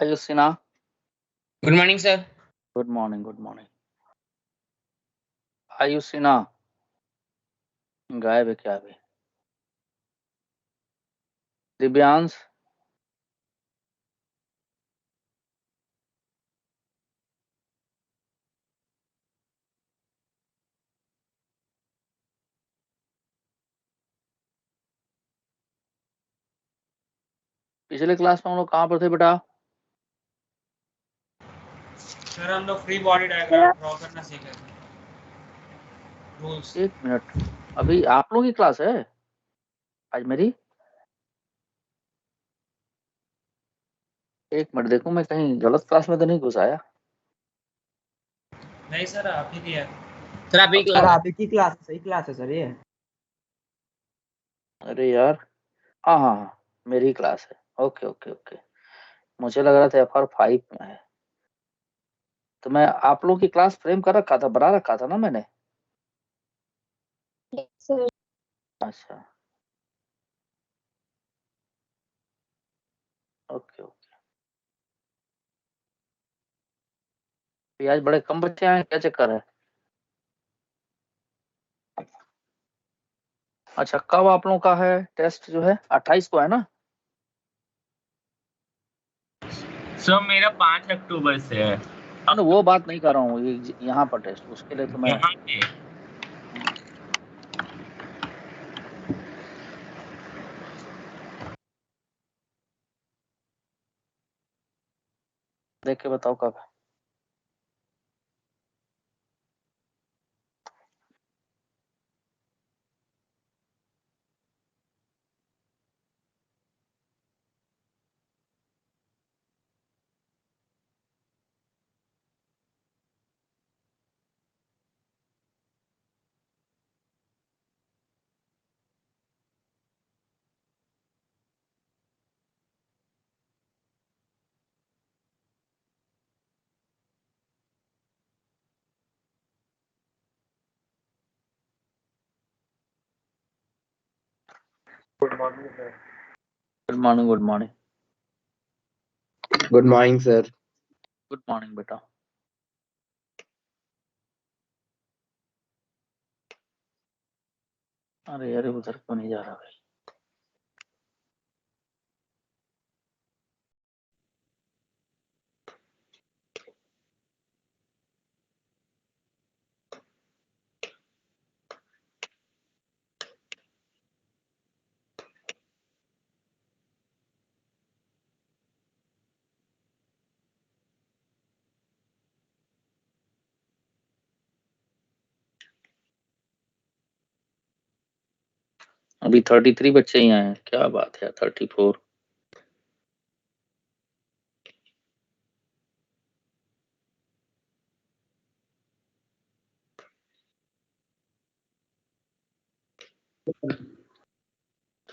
Ayusina, Good morning, sir. good morning, good morning. Ayusina, गायब है क्या अभी? दिव्यांश, पिछले क्लास में हम लोग कहाँ पर थे बेटा? सर हम लोग फ्री बॉडी डायग्राम ड्रॉ करना सीख रहे थे। रूल्स। एक मिनट, अभी आप लोगों की क्लास है आज मेरी? एक मिनट देखूं, मैं कहीं गलत क्लास में तो नहीं घुस आया? नहीं सर, आप ही दिया। सर आप ही सर आप ही की क्लास है, सही क्लास है सर ये। अरे यार, हाँ हाँ हाँ, मेरी क्लास है। ओके ओके ओके, मुझे लग रहा था FR5 में है। तो मैं आप लोगों की क्लास फ्रेम कर रखा था, बना रखा था ना मैंने? सर अच्छा, ओके ओके। ये आज बड़े कम बच्चे आए, क्या चक्कर है? अच्छा, कब आप लोगों का है टेस्ट जो है? 28 को है ना? सर मेरा 5 अक्टूबर से है। ना वो बात नहीं कर रहा हूँ, ये यहाँ पर टेस्ट, उसके लिए तो मैं यहाँ पे देख के बताओ कब है। Good morning sir. Good morning, good morning, good morning sir. Good morning बेटा। अरे अरे, उधर क्यों नहीं जा रहा भाई? अभी 33 बच्चे ही आए हैं, क्या बात है। 34,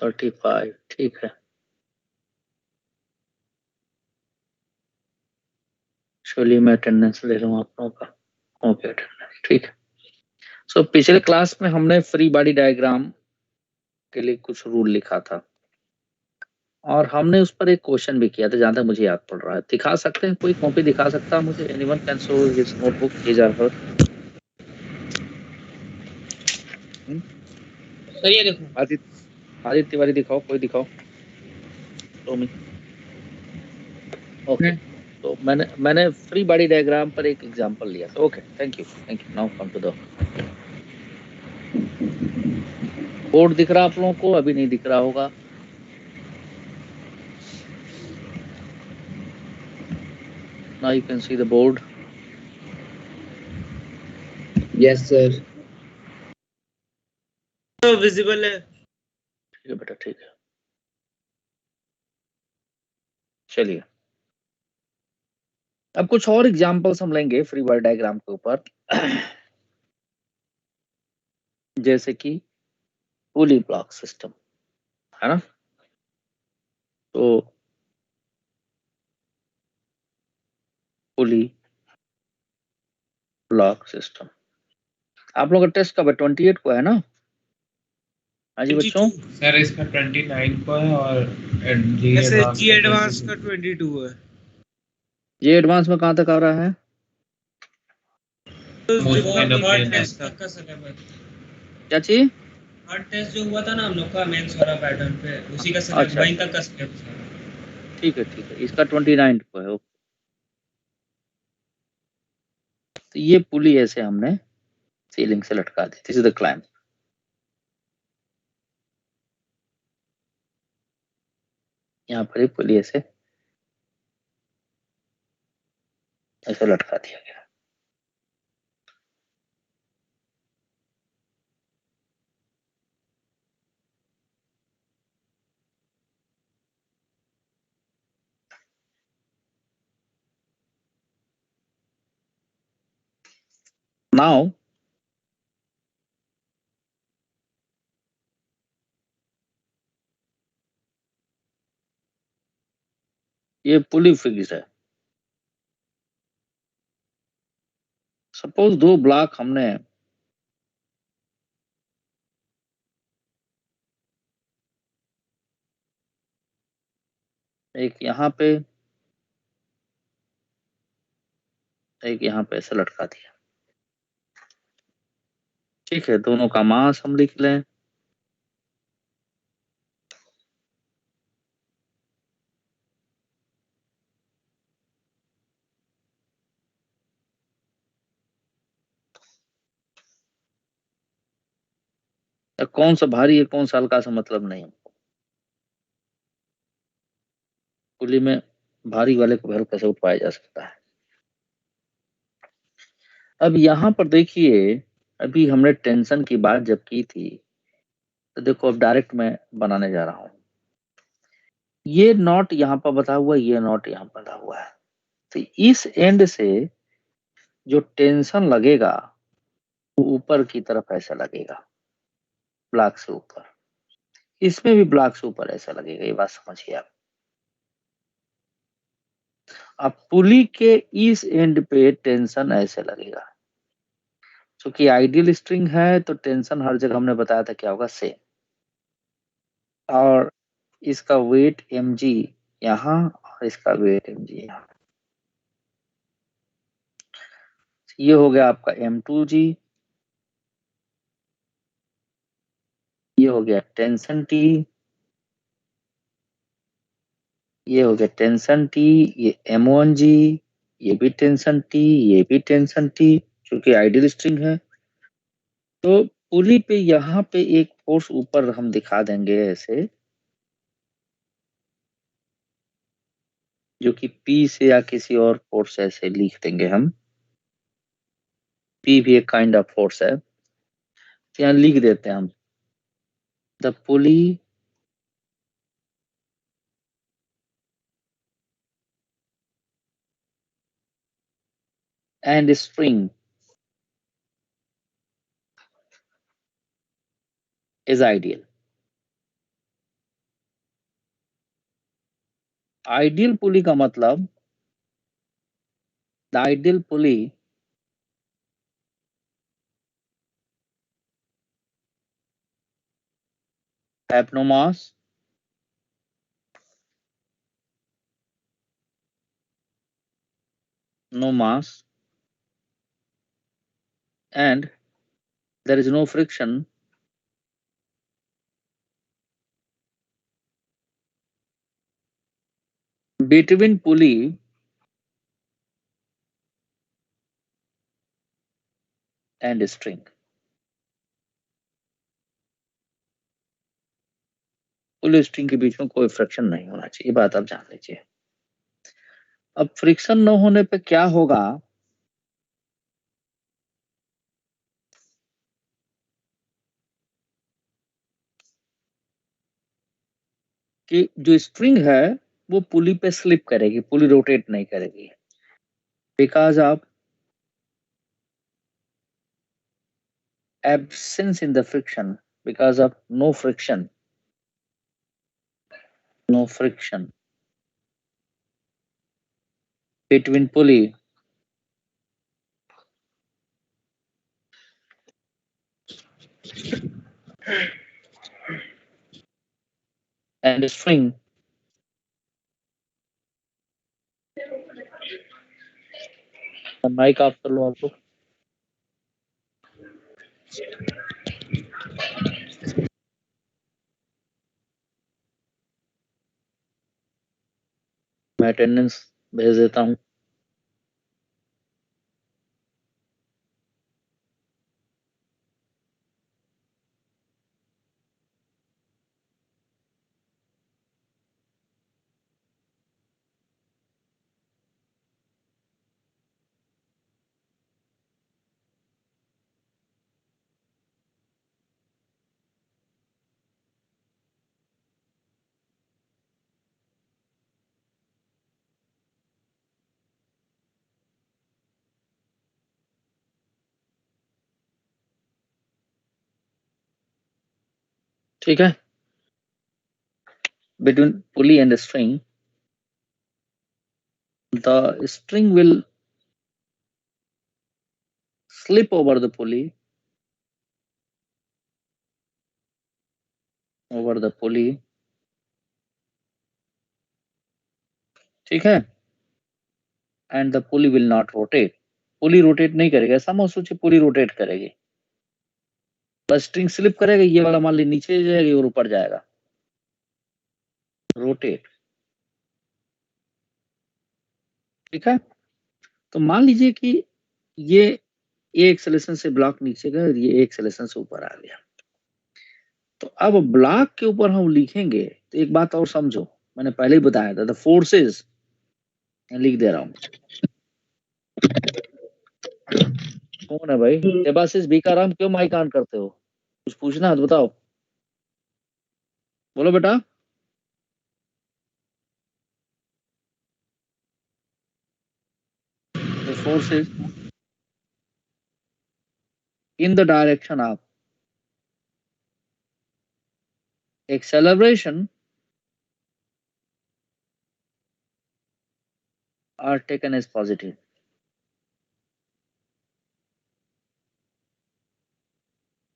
थर्टी फाइव, ठीक है। चलिए मैं अटेंडेंस ले लूँ आप लोगों का। ओके, अटेंडेंस ठीक है। सो पिछले क्लास में हमने फ्री बॉडी डायग्राम के लिए कुछ रूल लिखा था और हमने उस पर एक क्वेश्चन भी किया था, जहां तक मुझे याद पड़ रहा है। दिखा सकते हैं? कोई कॉपी दिखा सकता है मुझे? Anyone can show his notebook, his और हर? सर ये देखो। आदित्य तिवारी दिखाओ, कोई दिखाओ। ओके, तो मैंने फ्री बॉडी डायग्राम पर एक एग्जांपल लिया था। Okay, thank you thank you. Now come to the board. दिख रहा आप लोगों को? अभी नहीं दिख रहा होगा। Now you can see the board. Yes sir. तो विजिबल है। ठीक है बेटा, ठीक है। चलिए, अब कुछ और एग्जांपल्स हम लेंगे फ्री बॉडी डायग्राम के ऊपर। जैसे कि पुली ब्लॉक सिस्टम, है ना? तो पुली ब्लॉक सिस्टम, आप लोगों का टेस्ट कब है? 28 को है ना? हाँ जी बच्चों। सर इसका 29 को है और जी एडवांस का 22 है। ये एडवांस में कहाँ तक आ रहा है? थर्ड टेस्ट तक का सिलेबस, क्या चीज? थर्ड टेस्ट जो हुआ था ना हम लोग का मेंस वाला पैटर्न पे, उसी का सिलेबस अच्छा, वहीं तक का सिलेबस है। ठीक है, इसका 29 को है। तो ये पुली ऐसे हमने सीलिंग से लटका दी। This is the climb. यहाँ पर ही पुली ऐसे ऐसे लटका दिया गया। नाउ ये पुली फिक्स है। सपोज दो ब्लॉक हमने एक यहाँ पे एक यहाँ पे ऐसे लटका दिया। ठीक है, दोनों का मास हम लिख लें। कौन सा भारी है कौन सा हल्का सा मतलब नहीं। पुली में भारी वाले को हल्का से उठाया जा सकता है। अब यहाँ पर देखिए, अभी हमने टेंशन की बात जब की थी, तो देखो अब डायरेक्ट मैं बनाने जा रहा हूँ। ये नॉट यहाँ पर बता हुआ है, ये नॉट यहाँ पर बता हुआ है। तो इस एंड से जो टेंशन लगेगा वो ऊपर की तरफ ऐसा लगेगा, ब्लॉक से ऊपर। इसमें भी ब्लॉक से ऊपर ऐसा लगेगा। ये बात समझिए आप। अब पुली के इस एंड पे टेंशन ऐसे लगेगा। क्योंकि आइडियल स्ट्रिंग है तो टेंशन हर जगह हमने बताया था क्या होगा, सेम। और इसका वेट mg यहाँ और इसका वेट mg यहाँ। ये हो गया आपका m2g, ये हो गया टेंशन t, ये हो गया टेंशन t, ये m1g, ये भी टेंशन t, ये भी टेंशन t, क्योंकि आइडियल स्ट्रिंग है। तो पुली पे यहाँ पे एक फोर्स ऊपर हम दिखा देंगे ऐसे, जो कि P से या किसी और फोर्स से ऐसे लिख देंगे हम। P भी एक काइंड ऑफ फोर्स है। तो यहाँ लिख देते हैं हम, the pulley and spring is ideal. Ideal pulley का मतलब, the ideal pulley have no mass, no mass, and there is no friction between pulley and string। Pulley string के बीच में कोई फ्रिक्शन नहीं होना चाहिए, ये बात आप जान लीजिए। अब फ्रिक्शन न होने पे क्या होगा कि जो स्ट्रिंग है वो पुली पे स्लिप करेगी, पुली रोटेट नहीं करेगी, because of absence in the friction, because of no friction between pulley and string, mic off कर लो आप लोग। मैं अटेंडेंस भेज देता हूँ। ठीक है। Between pulley and string, the string will slip over the pulley, ठीक है, and the pulley will not rotate. Pulley rotate नहीं करेगा, ऐसा मत सोचिए पुली रोटेट करेगी, बस स्ट्रिंग स्लिप करेगा, ये वाला मान ली नीचे जाएगी और ऊपर जाएगा, रोटेट। ठीक है, तो मान लीजिए कि ये एक्सेलेरेशन से ब्लॉक नीचे गया और ये एक्सेलेरेशन से ऊपर आ गया, तो अब ब्लॉक के ऊपर हम लिखेंगे तो एक बात और समझो, मैंने पहले ही बताया था, द फोर्सेस, लिख दे रहा हूं। कौन है भाई? देवाशीष बीकाराम, क्यों माइक ऑन करते हो? कुछ पूछना है तो बताओ, बोलो बेटा। The forces in the direction of acceleration are taken as positive.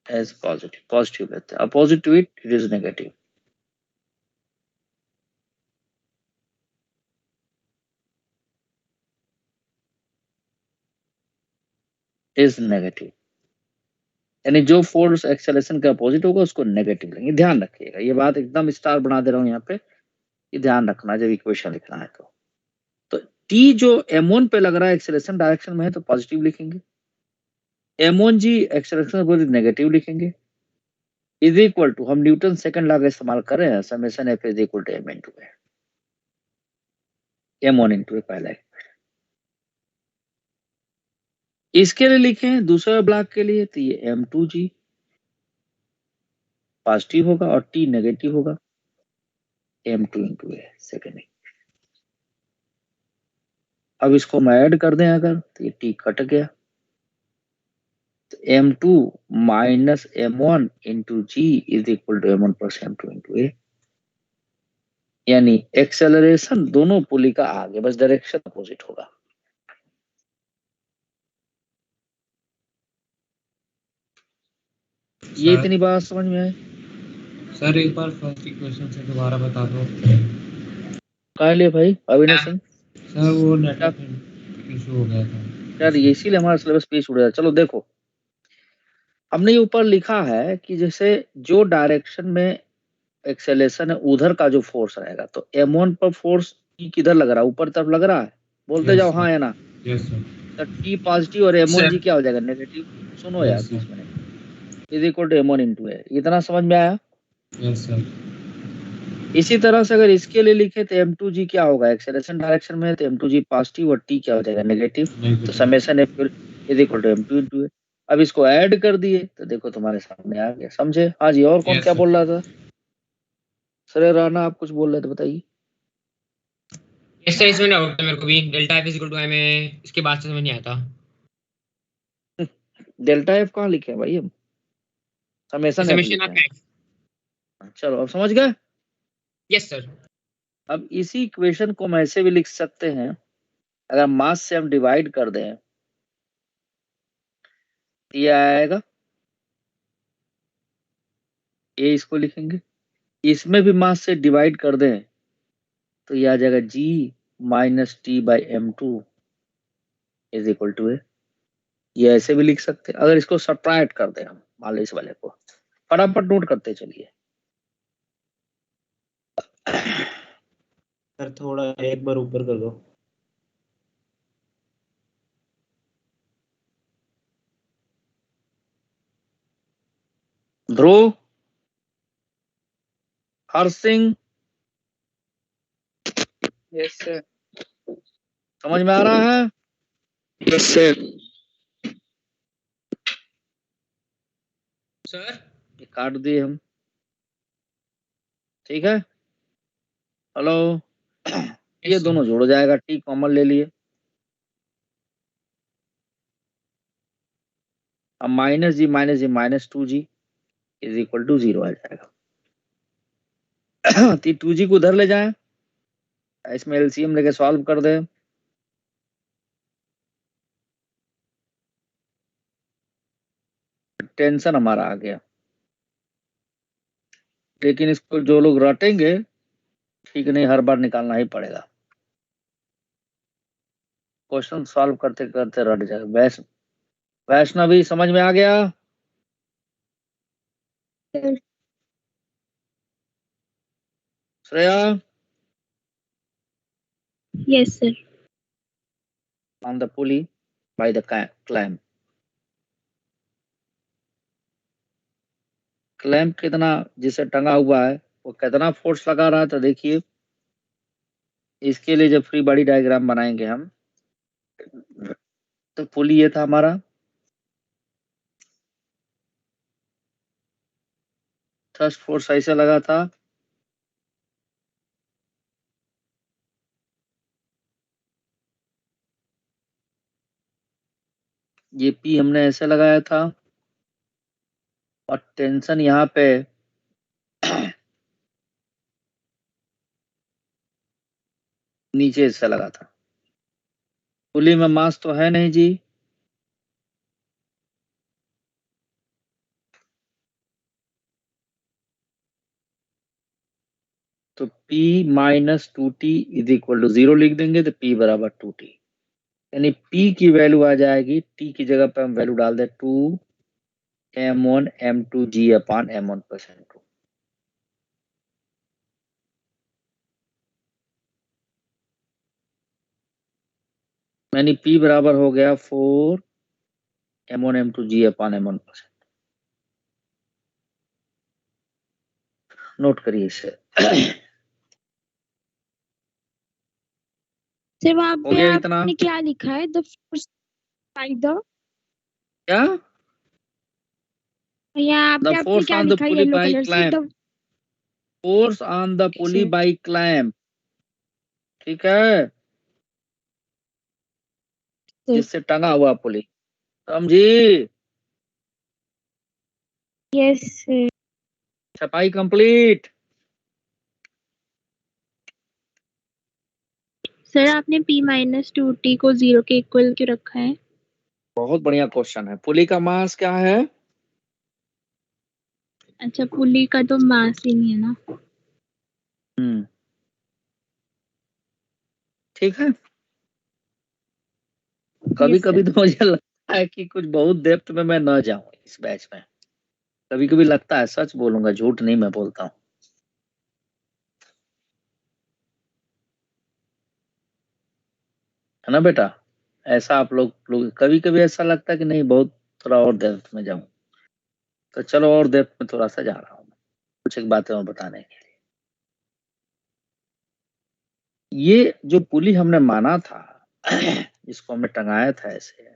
As positive, positive लेते हैं, opposite to it is negative. Is negative, यानी जो फोर्स एक्सेलेरेशन के अपोजिट होगा उसको नेगेटिव लेंगे, ध्यान रखिएगा, ये बात एकदम स्टार बना दे रहा हूं यहाँ पे, ये ध्यान रखना जब इक्वेशन लिखना है तो टी जो m1 पे लग रहा है एक्सेलेरेशन डायरेक्शन में है तो पॉजिटिव लिखेंगे, m1 जी एक्सेलेरेशन नेगेटिव लिखेंगे, इज इक्वल टू, हम न्यूटन सेकंड लॉ का इस्तेमाल कर रहे हैं, summation F is equal to m into a, m1 into a पहला है। इसके लिए लिखें दूसरे ब्लॉक के लिए तो ये m2g पॉजिटिव होगा और t नेगेटिव होगा, m2 इनटू ए सेकेंड। अब इसको हम ऐड कर दें अगर तो ये t कट गया, तो m2 minus m1 into g is equal to m1 plus m2 into a, यानी एक्सेलरेशन दोनों पुली का आगे, बस डायरेक्शन अपोजिट होगा। ये इतनी बात समझ में आए? सर एक बार फर्स्ट इक्वेशन से दोबारा बता दो। कहा लिए भाई अविनाश सिंह? सर वो नेटवर्क इशू हो गया था यार इसीलिए हमारा सिलेबस पीछे छूट गया। चलो देखो, हमने ये ऊपर लिखा है कि जैसे जो डायरेक्शन में एक्सेलेरेशन है उधर का जो फोर्स रहेगा, तो m1 पर फोर्स किधर लग रहा है? ऊपर तरफ लग रहा है, बोलते जाओ हाँ या ना। Yes sir. तो टी पॉजिटिव और m1 जी क्या हो जाएगा? नेगेटिव। सुनो यार 20 minute, is equal to m1 into a, इतना समझ में आया? Yes sir. इसी तरह से अगर इसके लिए लिखे तो m2g क्या होगा? एक्सेलरेशन डायरेक्शन में है तो m2g पॉजिटिव और t क्या हो जाएगा? नेगेटिव। तो summation F is equal to m2 into a. अब इसको ऐड कर दिए तो देखो तुम्हारे सामने आ गया, समझे? हाँ जी, और कौन Yes, क्या sir. बोल रहा था? सर राणा आप कुछ बोल रहे थे, बताइए। यस सर, इसमें डाउट था मेरे को भी, delta F equal to M A, इसके बाद से समझ नहीं आया था। डेल्टा एफ कहाँ लिखे हैं भाई? हम समेशन एफ समेशन लिखे ऑफ हैं। एफ। चलो अब समझ गए। Yes sir. अब इसी इक्वेशन को हम ऐसे भी लिख सकते हैं, अगर मास से हम डिवाइड कर दें ये आएगा, ये इसको लिखेंगे, इसमें भी मास से डिवाइड कर दें तो ये आ जाएगा g minus T by m2 is equal to a. ये ऐसे भी लिख सकते हैं। अगर इसको सब्ट्रैक्ट कर दें हम, मान लो इस वाले को, फटाफट नोट करते चलिए। सर थोड़ा एक बार ऊपर कर दो। ध्रुव, हर्ष सिंह, Yes, sir. समझ में आ रहा है? Yes, sir. सर ये काट दिए हम, ठीक है। हेलो, ये Yes, sir. दोनों जोड़ जाएगा, टी कॉमन ले लिए। अब minus G minus 2g is equal to 0 आ जाएगा। तो 2g को उधर ले जाएं, इसमें एलसीएम लेके सॉल्व कर दे। टेंशन हमारा आ गया, लेकिन इसको जो लोग रटेंगे, ठीक नहीं, हर बार निकालना ही पड़ेगा। क्वेश्चन सॉल्व करते करते रट जाए। वैष्णवी, समझ में आ गया? Shreya, Yes, sir. on the pulley by the clamp. Clamp कितना जिसे टंगा हुआ है वो कितना फोर्स लगा रहा है, तो देखिए इसके लिए जब फ्री बॉडी डायग्राम बनाएंगे हम, तो पुली ये था हमारा, थ्रस्ट फोर्स ऐसे लगा था, ये पी हमने ऐसे लगाया था, और टेंशन यहाँ पे नीचे से लगा था। पुली में मास तो है नहीं जी, तो P minus 2t is equal to 0 लिख देंगे, तो P बराबर 2t, यानी P की वैल्यू आ जाएगी, T की जगह पे हम वैल्यू डाल दे 2m1 m2g अपान m1 प्लस m2। यानी P बराबर हो गया 4m1 m2g अपान m1 प्लस। नोट करिए इसे। सर वहाँ हो पे गया इतना? आपने क्या लिखा है? द फोर्स बाय द, क्या? यहाँ द पे आपने फोर्स क्या ऑन द लिखा है पुली येलो बाय कलर से? Clamp, the force on the pulley sir by clamp, ठीक है, जिससे टंगा हुआ पुली, समझी? Yes sir. छपाई कंप्लीट। सर आपने P माइनस 2t को 0 के इक्वल क्यों रखा है? बहुत बढ़िया क्वेश्चन है। पुली का मास क्या है? अच्छा, पुली का तो मास ही नहीं है ना। ठीक है। कभी यस कभी सर। तो मुझे लगता है कि कुछ बहुत डेप्थ में मैं न जाऊं इस बैच में, कभी कभी लगता है, सच बोलूंगा, झूठ नहीं मैं बोलता हूँ, है ना बेटा? ऐसा आप लोग कभी कभी ऐसा लगता है कि नहीं, बहुत थोड़ा और डेप्थ में जाऊं, तो चलो और डेप्थ में थोड़ा सा जा रहा हूँ, कुछ एक बातें और बताने के लिए। ये जो पुली हमने माना था, इसको हमने टंगाया था ऐसे,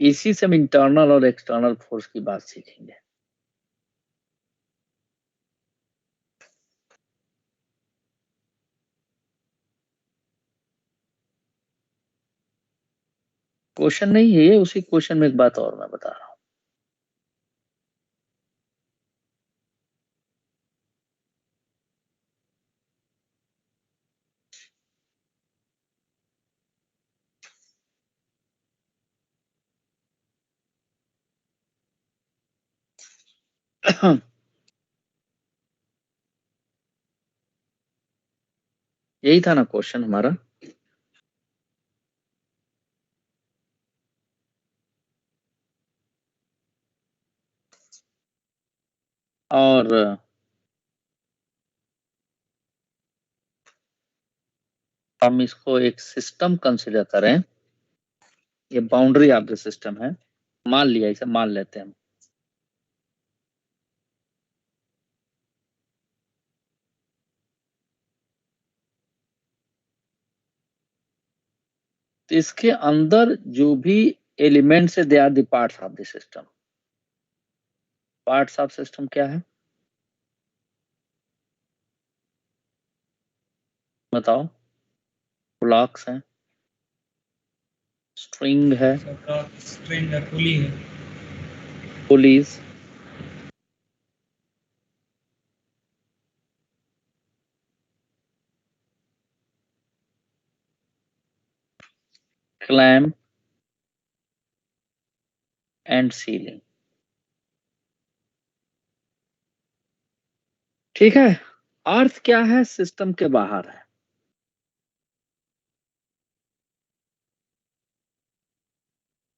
इसी से हम इंटरनल और एक्सटर्नल फोर्स की बात सीखेंगे। क्वेश्चन नहीं है ये, उसी क्वेश्चन में एक बात और मैं बता रहा हूँ। यही था ना क्वेश्चन हमारा। और हम इसको एक सिस्टम कंसिडर करें, ये बाउंड्री ऑफ द सिस्टम है, मान लिया, इसे मान लेते हैं हम। तो इसके अंदर जो भी एलिमेंट्स है they are the parts of the system. Parts of system क्या है बताओ? ब्लॉक्स हैं, स्ट्रिंग है, स्ट्रिंग है, पुली है, पुलीज, क्लैम्प एंड सीलिंग। ठीक है। अर्थ क्या है? सिस्टम के बाहर है।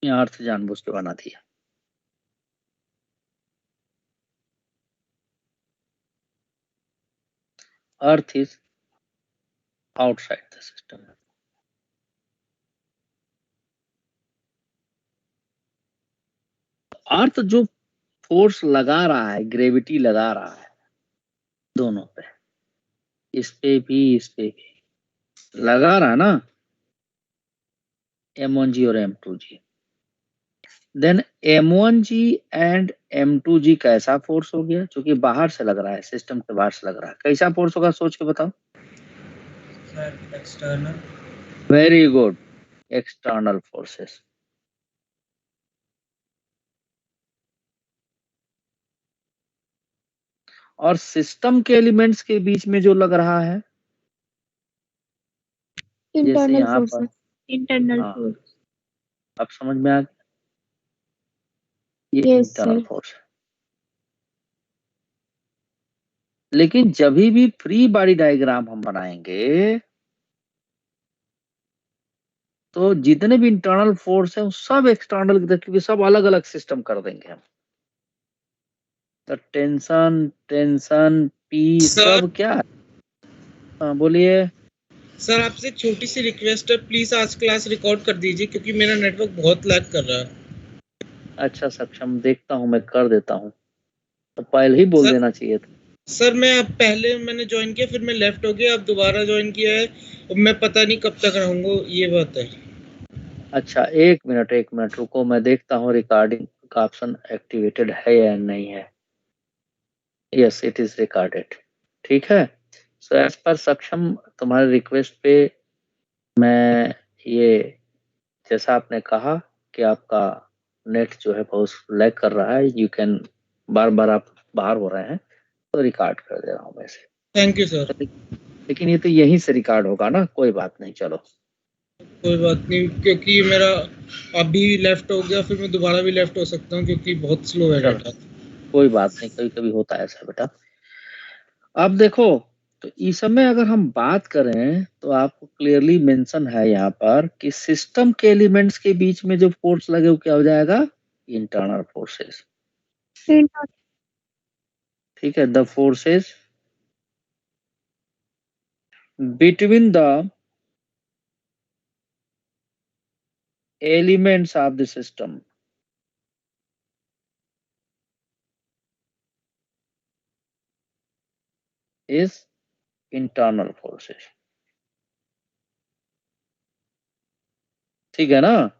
अर्थ जानबूझ के बना दिया। Earth is outside the system. Earth जो फोर्स लगा रहा है, ग्रेविटी लगा रहा है दोनों पे, इस पे भी लगा रहा है ना, M1G और M2G। Then M1G and M2G कैसा फोर्स हो गया? क्योंकि बाहर से लग रहा है, सिस्टम के बाहर से लग रहा है। कैसा फोर्स होगा सोच के बताओ? Sir external. Very good, external forces. और सिस्टम के एलिमेंट्स के बीच में जो लग रहा है, जैसे इंटरनल यहाँ फोर्स, पर, इंटरनल हाँ, फोर्स। अब समझ में आ गया, ये यस इंटरनल सर। फोर्स है। लेकिन जब भी फ्री बॉडी डायग्राम हम बनाएंगे तो जितने भी इंटरनल फोर्स है वो सब एक्सटर्नल की तरफ, क्योंकि सब अलग अलग सिस्टम कर देंगे हम। तो टेंशन, टेंशन, पी, सर सब क्या है? हाँ, बोलिए। सर आपसे एक छोटी सी रिक्वेस्ट है, प्लीज आज क्लास रिकॉर्ड कर दीजिए क्योंकि मेरा नेटवर्क बहुत लैग कर रहा है। अच्छा सक्षम, देखता हूँ, मैं कर देता हूँ। तो पहले ही बोल सर देना चाहिए था। सर मैं अब पहले मैंने ज्वाइन किया, फिर मैं लेफ्ट हो गया, अब दोबारा ज्वाइन किया है, अब मैं पता नहीं कब तक रहूंगा, ये बात है। अच्छा, एक मिनट रुको, मैं देखता हूँ रिकॉर्डिंग का ऑप्शन एक्टिवेटेड है या नहीं है। Yes, it is recorded. ठीक है। सो एज पर सक्षम, तुम्हारे रिक्वेस्ट पे मैं ये, जैसा आपने कहा कि आपका नेट जो है बहुत लैग कर रहा है, यू कैन, बार बार आप बाहर हो रहे हैं, तो रिकॉर्ड कर दे रहा हूँ वैसे। Thank you sir. लेकिन ये तो यहीं से रिकॉर्ड होगा ना, कोई बात नहीं, चलो। कोई बात नहीं, क्योंकि मेरा अभी लेफ्ट हो गया, फिर मैं दोबारा भी लेफ्ट हो सकता हूँ क्योंकि बहुत स्लो है चलो डाटा। कोई बात नहीं, कभी कभी होता है ऐसा बेटा। अब देखो, तो इस समय अगर हम बात करें तो आपको क्लियरली मेंशन है यहाँ पर कि सिस्टम के एलिमेंट्स के बीच में जो फोर्स लगे वो क्या हो जाएगा? Internal forces. ठीक है, the forces between the elements of the system is internal forces। ठीक है ना?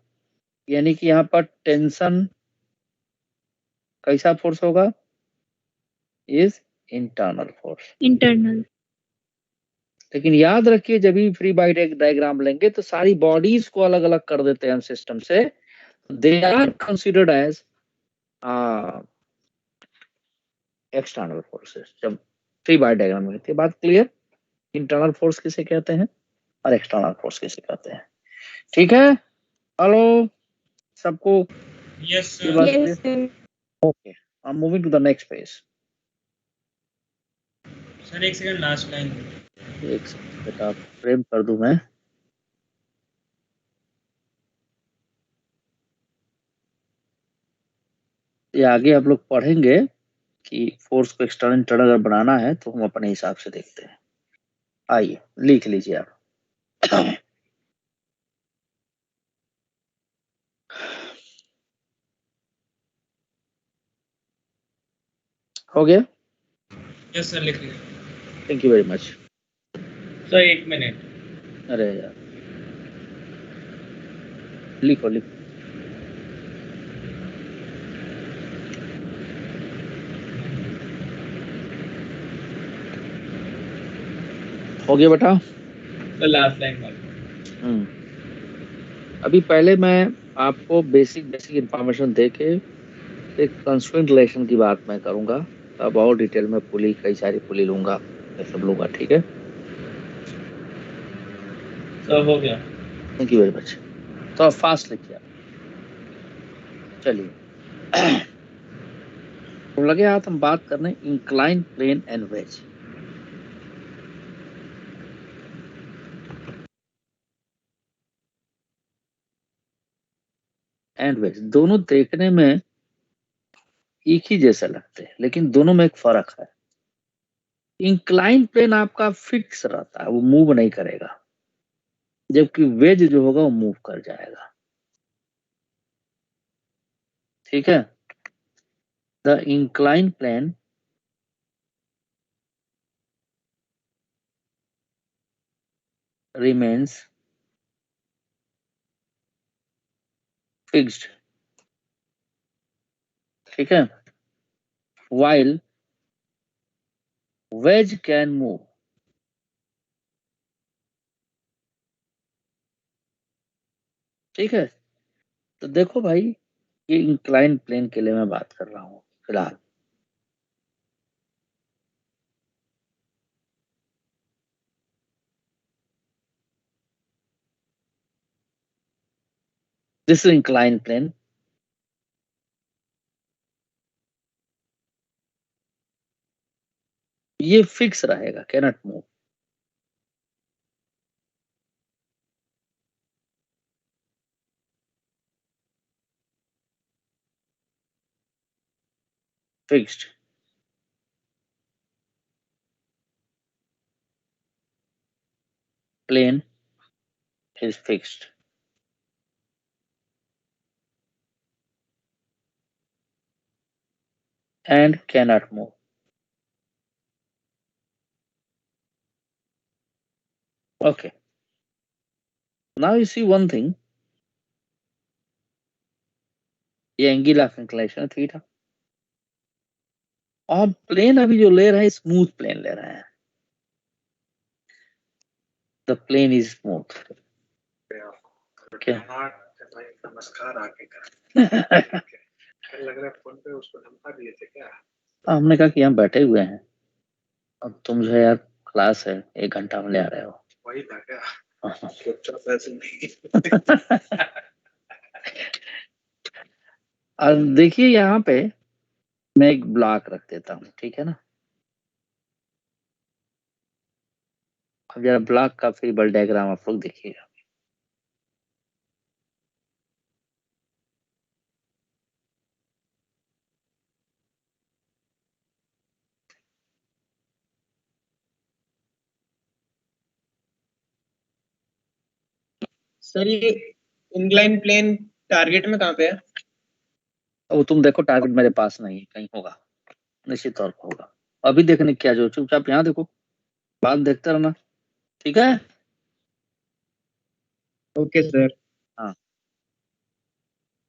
यानी कि यहाँ पर टेंशन कैसा फोर्स होगा? Is internal force. इंटरनल। लेकिन याद रखिए, जब भी फ्री बॉडी डायग्राम लेंगे तो सारी बॉडीज को अलग अलग कर देते हैं हम सिस्टम से, they are considered as external forces. जब फ्री बॉडी डायग्राम में होती है, बात क्लियर? इंटरनल फोर्स किसे कहते हैं और एक्सटर्नल फोर्स किसे कहते हैं? ठीक है, हेलो सबको, यस ये सर। बात yes clear? Sir. Okay, I am moving to the next page. Sir एक सेकंड, लास्ट लाइन। एक सेकंड बेटा, फ्रेम कर दूं मैं। ये आगे आप लोग पढ़ेंगे कि फोर्स को एक्सटर्नल इंटरनल अगर बनाना है तो हम अपने हिसाब से देखते हैं। आइए लिख लीजिए आप। हो गया? यस सर, लिख लीजिए। Thank you very much. Sir 1 minute. अरे यार, लिखो लिखो। हो गया बेटा? सर लास्ट लाइन बात। अभी पहले मैं आपको बेसिक इंफॉर्मेशन दे के एक कंस्ट्रेंट रिलेशन की बात मैं करूंगा, अब और डिटेल में पुली, कई सारी पुली लूंगा, ये सब लूंगा, ठीक है? सर हो गया। Thank you very much. तो अब फास्ट लिखिए आप। चलिए, तो लगे हाथ हम बात करने incline plane and wedge. And wedge दोनों देखने में एक ही जैसे लगते हैं, लेकिन दोनों में एक फर्क है। इंक्लाइन प्लेन आपका फिक्स रहता है, वो मूव नहीं करेगा, जबकि वेज जो होगा वो मूव कर जाएगा। ठीक है? The incline plane remains fixed, ठीक है, while wedge can move। ठीक है? तो देखो भाई, ये इंक्लाइन प्लेन के लिए मैं बात कर रहा हूँ फिलहाल। दिस इंक्लाइन प्लेन, ये फिक्स रहेगा, cannot move. Fixed plane is fixed and cannot move। Okay, now you see one thing, ये एंगल ऑफ इंक्लिनेशन थीटा, और प्लेन अभी जो ले रहे हैं स्मूथ प्लेन ले रहे हैं। The plane is smooth. क्या? नमस्कार आके लग रहा है फोन पे उसको धमका दिए थे क्या? हमने कहा कि हम बैठे हुए हैं, अब तुम जो है यार क्लास है 1 घंटा में ले आ रहे हो। वही था क्या? चुपचाप ऐसे नहीं। और देखिए यहाँ पे मैं एक ब्लॉक रख देता हूँ, ठीक है ना? अब जरा ब्लॉक का फिर बल डायग्राम आप लोग देखिएगा। सर ये इंक्लाइन प्लेन टारगेट में कहाँ पे है? वो तुम देखो, टारगेट मेरे पास नहीं है, कहीं होगा, निश्चित तौर पर होगा। अभी देखने क्या, जो चुपचाप यहाँ देखो, बात देखते रहना, ठीक है? Okay sir. हाँ,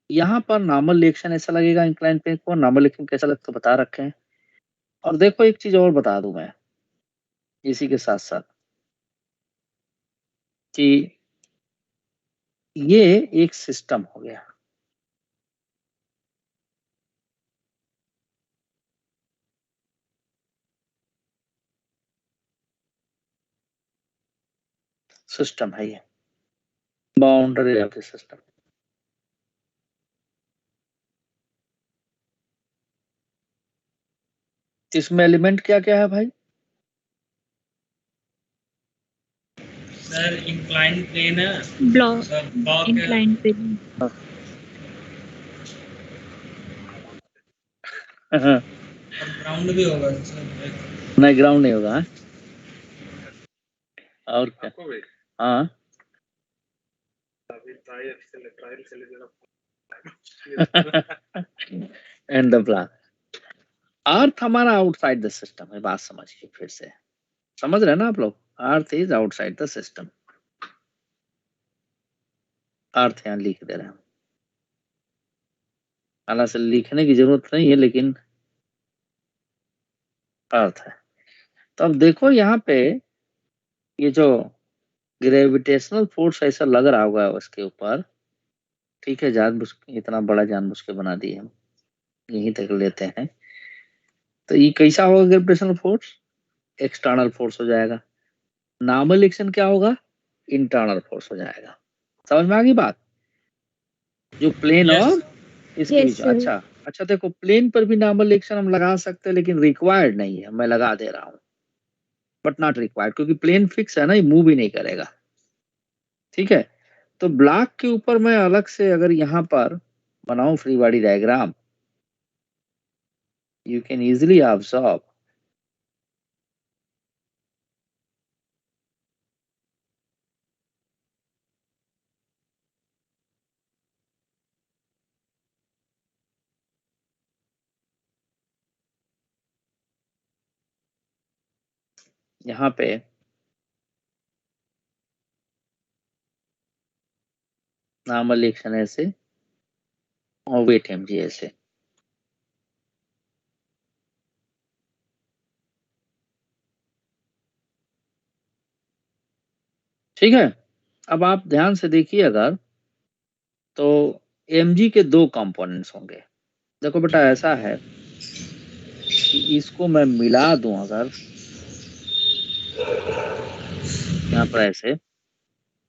यहाँ पर नॉर्मल रिएक्शन ऐसा लगेगा इंक्लाइन प्लेन को, नॉर्मल रिएक्शन कैसा लगता है बता रखे हैं। और देखो एक चीज और बता दूं मैं इसी के साथ साथ, कि ये एक सिस्टम हो गया। सिस्टम है ये, बाउंड्री ऑफ द सिस्टम। इसमें एलिमेंट क्या क्या है भाई? सर इंक्लाइन प्लेन है ब्लॉक सर ब्लॉक है इंक्लाइन पे और ग्राउंड भी होगा सर नहीं ग्राउंड नहीं होगा हाँ? और क्या आपको भी हाँ अभी ट्रायल से ले जरा एंड द ब्लॉक अर्थ हमारा आउटसाइड द सिस्टम है। बात समझिए फिर से, समझ रहे हैं ना आप लोग? Earth is outside the system. Earth यहाँ लिख दे रहे हैं, हालांकि लिखने की जरूरत नहीं है लेकिन अर्थ है। तो अब देखो यहाँ पे ये जो ग्रेविटेशनल फोर्स ऐसा लग रहा होगा उसके ऊपर, ठीक है, जानबूझ इतना बड़ा जानबूझ के बना दिए हम, यहीं तक लेते हैं। तो ये कैसा होगा ग्रेविटेशनल फोर्स? एक्सटर्नल फोर्स हो जाएगा। नॉर्मल एक्शन क्या होगा? इंटरनल फोर्स हो जाएगा। समझ में आ गई बात? जो प्लेन Yes. और इसके Yes, बीच। sir. अच्छा अच्छा, देखो प्लेन पर भी नॉर्मल एक्शन हम लगा सकते हैं लेकिन रिक्वायर्ड नहीं है, मैं लगा दे रहा हूँ, बट नॉट रिक्वायर्ड, क्योंकि प्लेन फिक्स है ना, ये मूव ही नहीं करेगा। ठीक है, तो ब्लॉक के ऊपर मैं अलग से अगर यहाँ पर बनाऊं free body diagram, you can easily observe यहाँ पे नॉर्मल एक्शन ऐसे और वेट mg ऐसे। ठीक है, अब आप ध्यान से देखिए अगर, तो mg के दो कंपोनेंट्स होंगे। देखो बेटा ऐसा है कि इसको मैं मिला दूं अगर यहाँ पर ऐसे,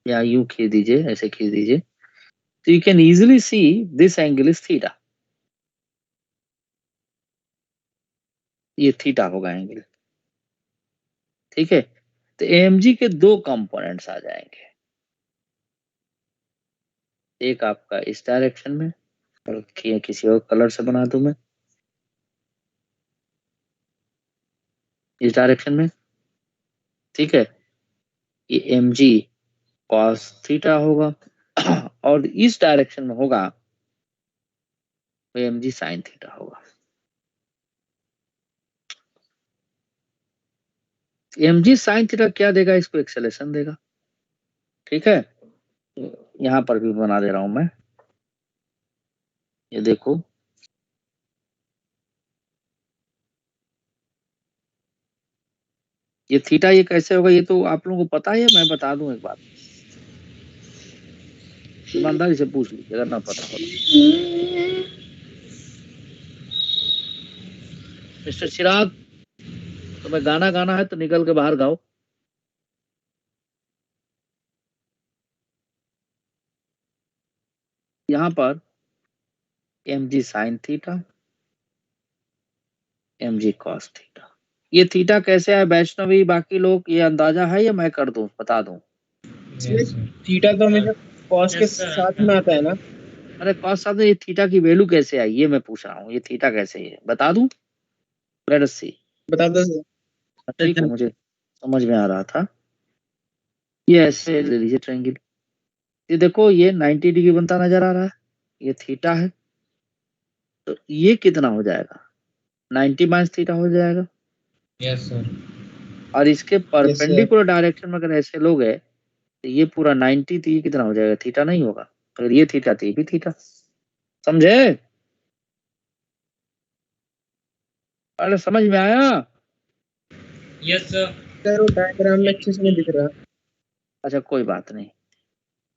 या यूं खींच दीजिए, ऐसे खींच दीजिए, तो you can easily see this angle is theta. ये थीटा होगा एंगल। ठीक है, तो एमजी के दो कंपोनेंट्स आ जाएंगे, एक आपका इस डायरेक्शन में, और किसी और कलर से बना दूं मैं, इस डायरेक्शन में। ठीक है, ये mg cos थीटा होगा और इस डायरेक्शन में होगा तो mg sin थीटा होगा। mg sin थीटा क्या देगा? इसको एक्सेलेरेशन देगा। ठीक है, यहां पर भी बना दे रहा हूं मैं, ये देखो, ये थीटा ये कैसे होगा ये तो आप लोगों को पता है, मैं बता दूं एक बात, ईमानदारी से पूछ लीजिए अगर ना पता हो। मिस्टर चिराग, तुम्हें गाना गाना है तो निकल के बाहर गाओ। यहाँ पर mg sin theta, mg cos theta, ये थीटा कैसे है वैष्णवी, बाकी लोग ये अंदाजा है या मैं कर दूं, बता दूं? थीटा तो हमेशा कॉस के Yes, sir. साथ में आता है ना। अरे कॉस साहब, ये थीटा की वैल्यू कैसे आई ये मैं पूछ रहा हूँ, ये थीटा कैसे है बता दूं? लेट अस सी। बता दो सर। ठीक है, मुझे समझ में आ रहा था। ये ऐसे ले लीजिए ट्रायंगल, ये देखो ये 90 डिग्री बनता नजर आ रहा है, ये थीटा है, तो ये कितना हो जाएगा? 90 माइनस थीटा हो जाएगा। Yes, sir. और इसके परपेंडिकुलर डायरेक्शन में अगर ऐसे लोग है तो ये पूरा 90, तो ये कितना हो जाएगा? थीटा नहीं होगा। अगर ये थीटा तो ये भी थीटा। समझे? अरे समझ में आया? Yes, sir. सर वो डायग्राम में अच्छे से नहीं दिख रहा। अच्छा कोई बात नहीं,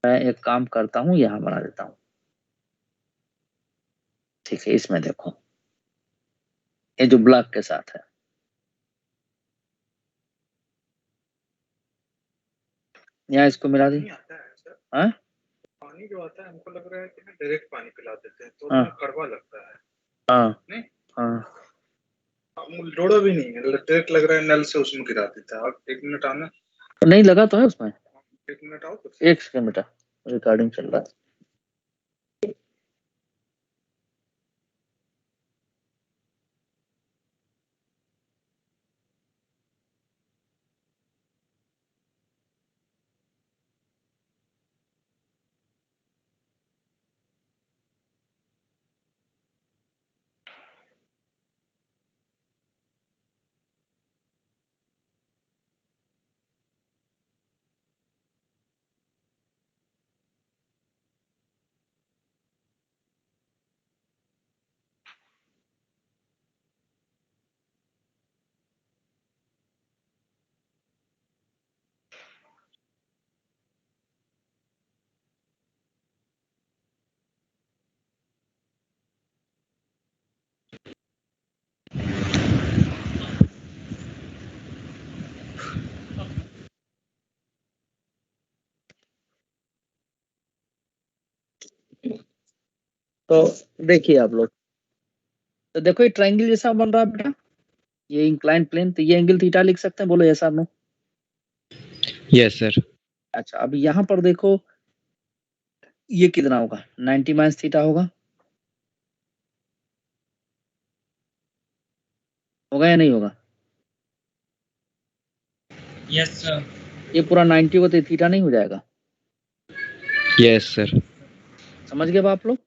मैं एक काम करता हूँ, यहाँ बना देता हूँ। ठीक है, इसमें देखो ये जो ब्लॉक के साथ है, यहाँ इसको मिला दी। पानी आता है सर, हाँ पानी जो आता है हमको लग रहा है कि डायरेक्ट पानी पिला देते हैं तो हाँ। उसमें कड़वा लगता है। हाँ नहीं? हाँ, जोड़ा भी नहीं है, डायरेक्ट लग रहा है नल से उसमें गिरा देता है। अब 1 मिनट आना। तो नहीं लगा तो है उसमें। एक मिनट आओ। 1 सेकंड बेटा, रिकॉर्डिंग चल रहा है। तो देखिए आप लोग, तो देखो ये ट्रायंगल जैसा बन रहा है बेटा, ये इंक्लाइन प्लेन, तो ये एंगल थीटा लिख सकते हैं, बोलो यस और नो। Yes sir. अच्छा, अब यहाँ पर देखो ये कितना होगा, 90 माइनस थीटा होगा या नहीं होगा? Yes sir. ये पूरा 90 को तो थीटा नहीं हो जाएगा? Yes sir. समझ गए अब आप लोग?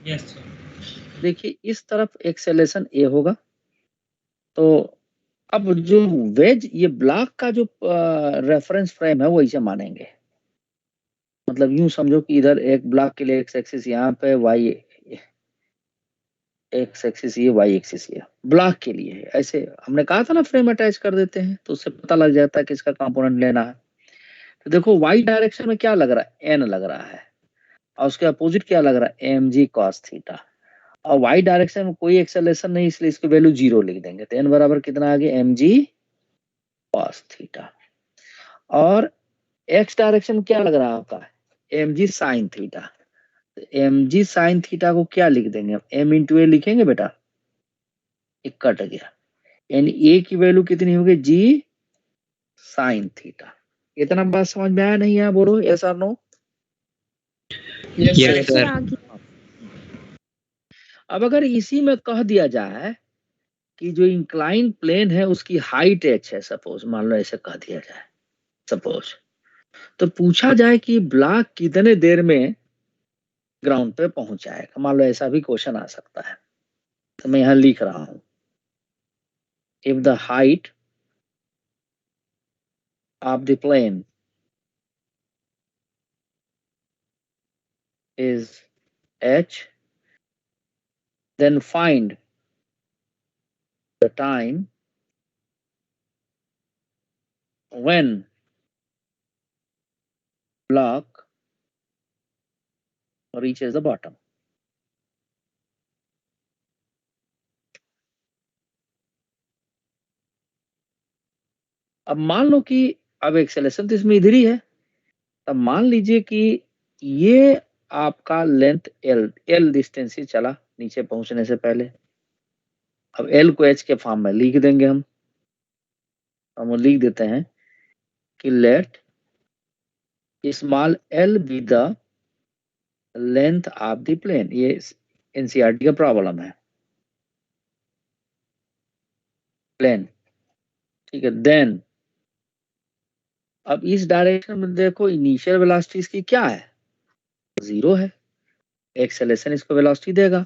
Yes sir. देखिए इस तरफ एक्सेलेरेशन ए होगा, तो अब जो वेज ये ब्लॉक का जो रेफरेंस फ्रेम है वो ऐसे मानेंगे, मतलब यूं समझो कि इधर एक ब्लॉक के लिए एक्स एक्सिस यहाँ पे, वाई एक्स एक्सिस ये, वाई एक्सिस ये ब्लॉक के लिए है। ऐसे हमने कहा था ना फ्रेम अटैच कर देते हैं तो उससे पता लग जाता है कि इसका कंपोनेंट लेना है। तो देखो वाई डायरेक्शन में क्या लग रहा है, एन लग रहा है, और उसके अपोजिट क्या लग रहा है, एम जी कॉस थीटा, और वाई डायरेक्शन में कोई एक्सेलरेशन नहीं, इसलिए इसकी वैल्यू 0 लिख देंगे। तो एन बराबर कितना आ गया, एम जी कॉस थीटा। और एक्स डायरेक्शन क्या लग रहा है आपका, M G sine theta. M G sine theta को क्या लिख देंगे हम, एम इंटू ए लिखेंगे बेटा, एक कट गया, यानी ए की वैल्यू कितनी होगी, जी साइन थीटा। इतना बात समझ में आया नहीं आया, बोलो यस और no? Yes yes sir. Sir. अब अगर इसी में कह दिया जाए कि जो इंक्लाइन प्लेन है उसकी हाइट h है, सपोज मान लो ऐसे कह दिया जाए सपोज, तो पूछा जाए कि ब्लॉक कितने देर में ग्राउंड पे पहुंच जाएगा, मान लो ऐसा भी क्वेश्चन आ सकता है। तो मैं यहां लिख रहा हूं, if the height of the plane is h, then find the time when block reaches the bottom. अब मान लो कि अब एक्सेलेरेशन तो इसमें इधर ही है, अब मान लीजिए कि ये आपका लेंथ एल डिस्टेंस ही चला नीचे पहुंचने से पहले। अब एल को एच के फॉर्म में लिख देंगे हम लिख देते हैं कि let small L be the length of the plane. ये एनसीईआरटी का प्रॉब्लम है, प्लेन, ठीक है। देन अब इस डायरेक्शन में देखो इनिशियल वेलोसिटी इसकी क्या है, 0 है, एक्सेलेरेशन इसको वेलोसिटी देगा,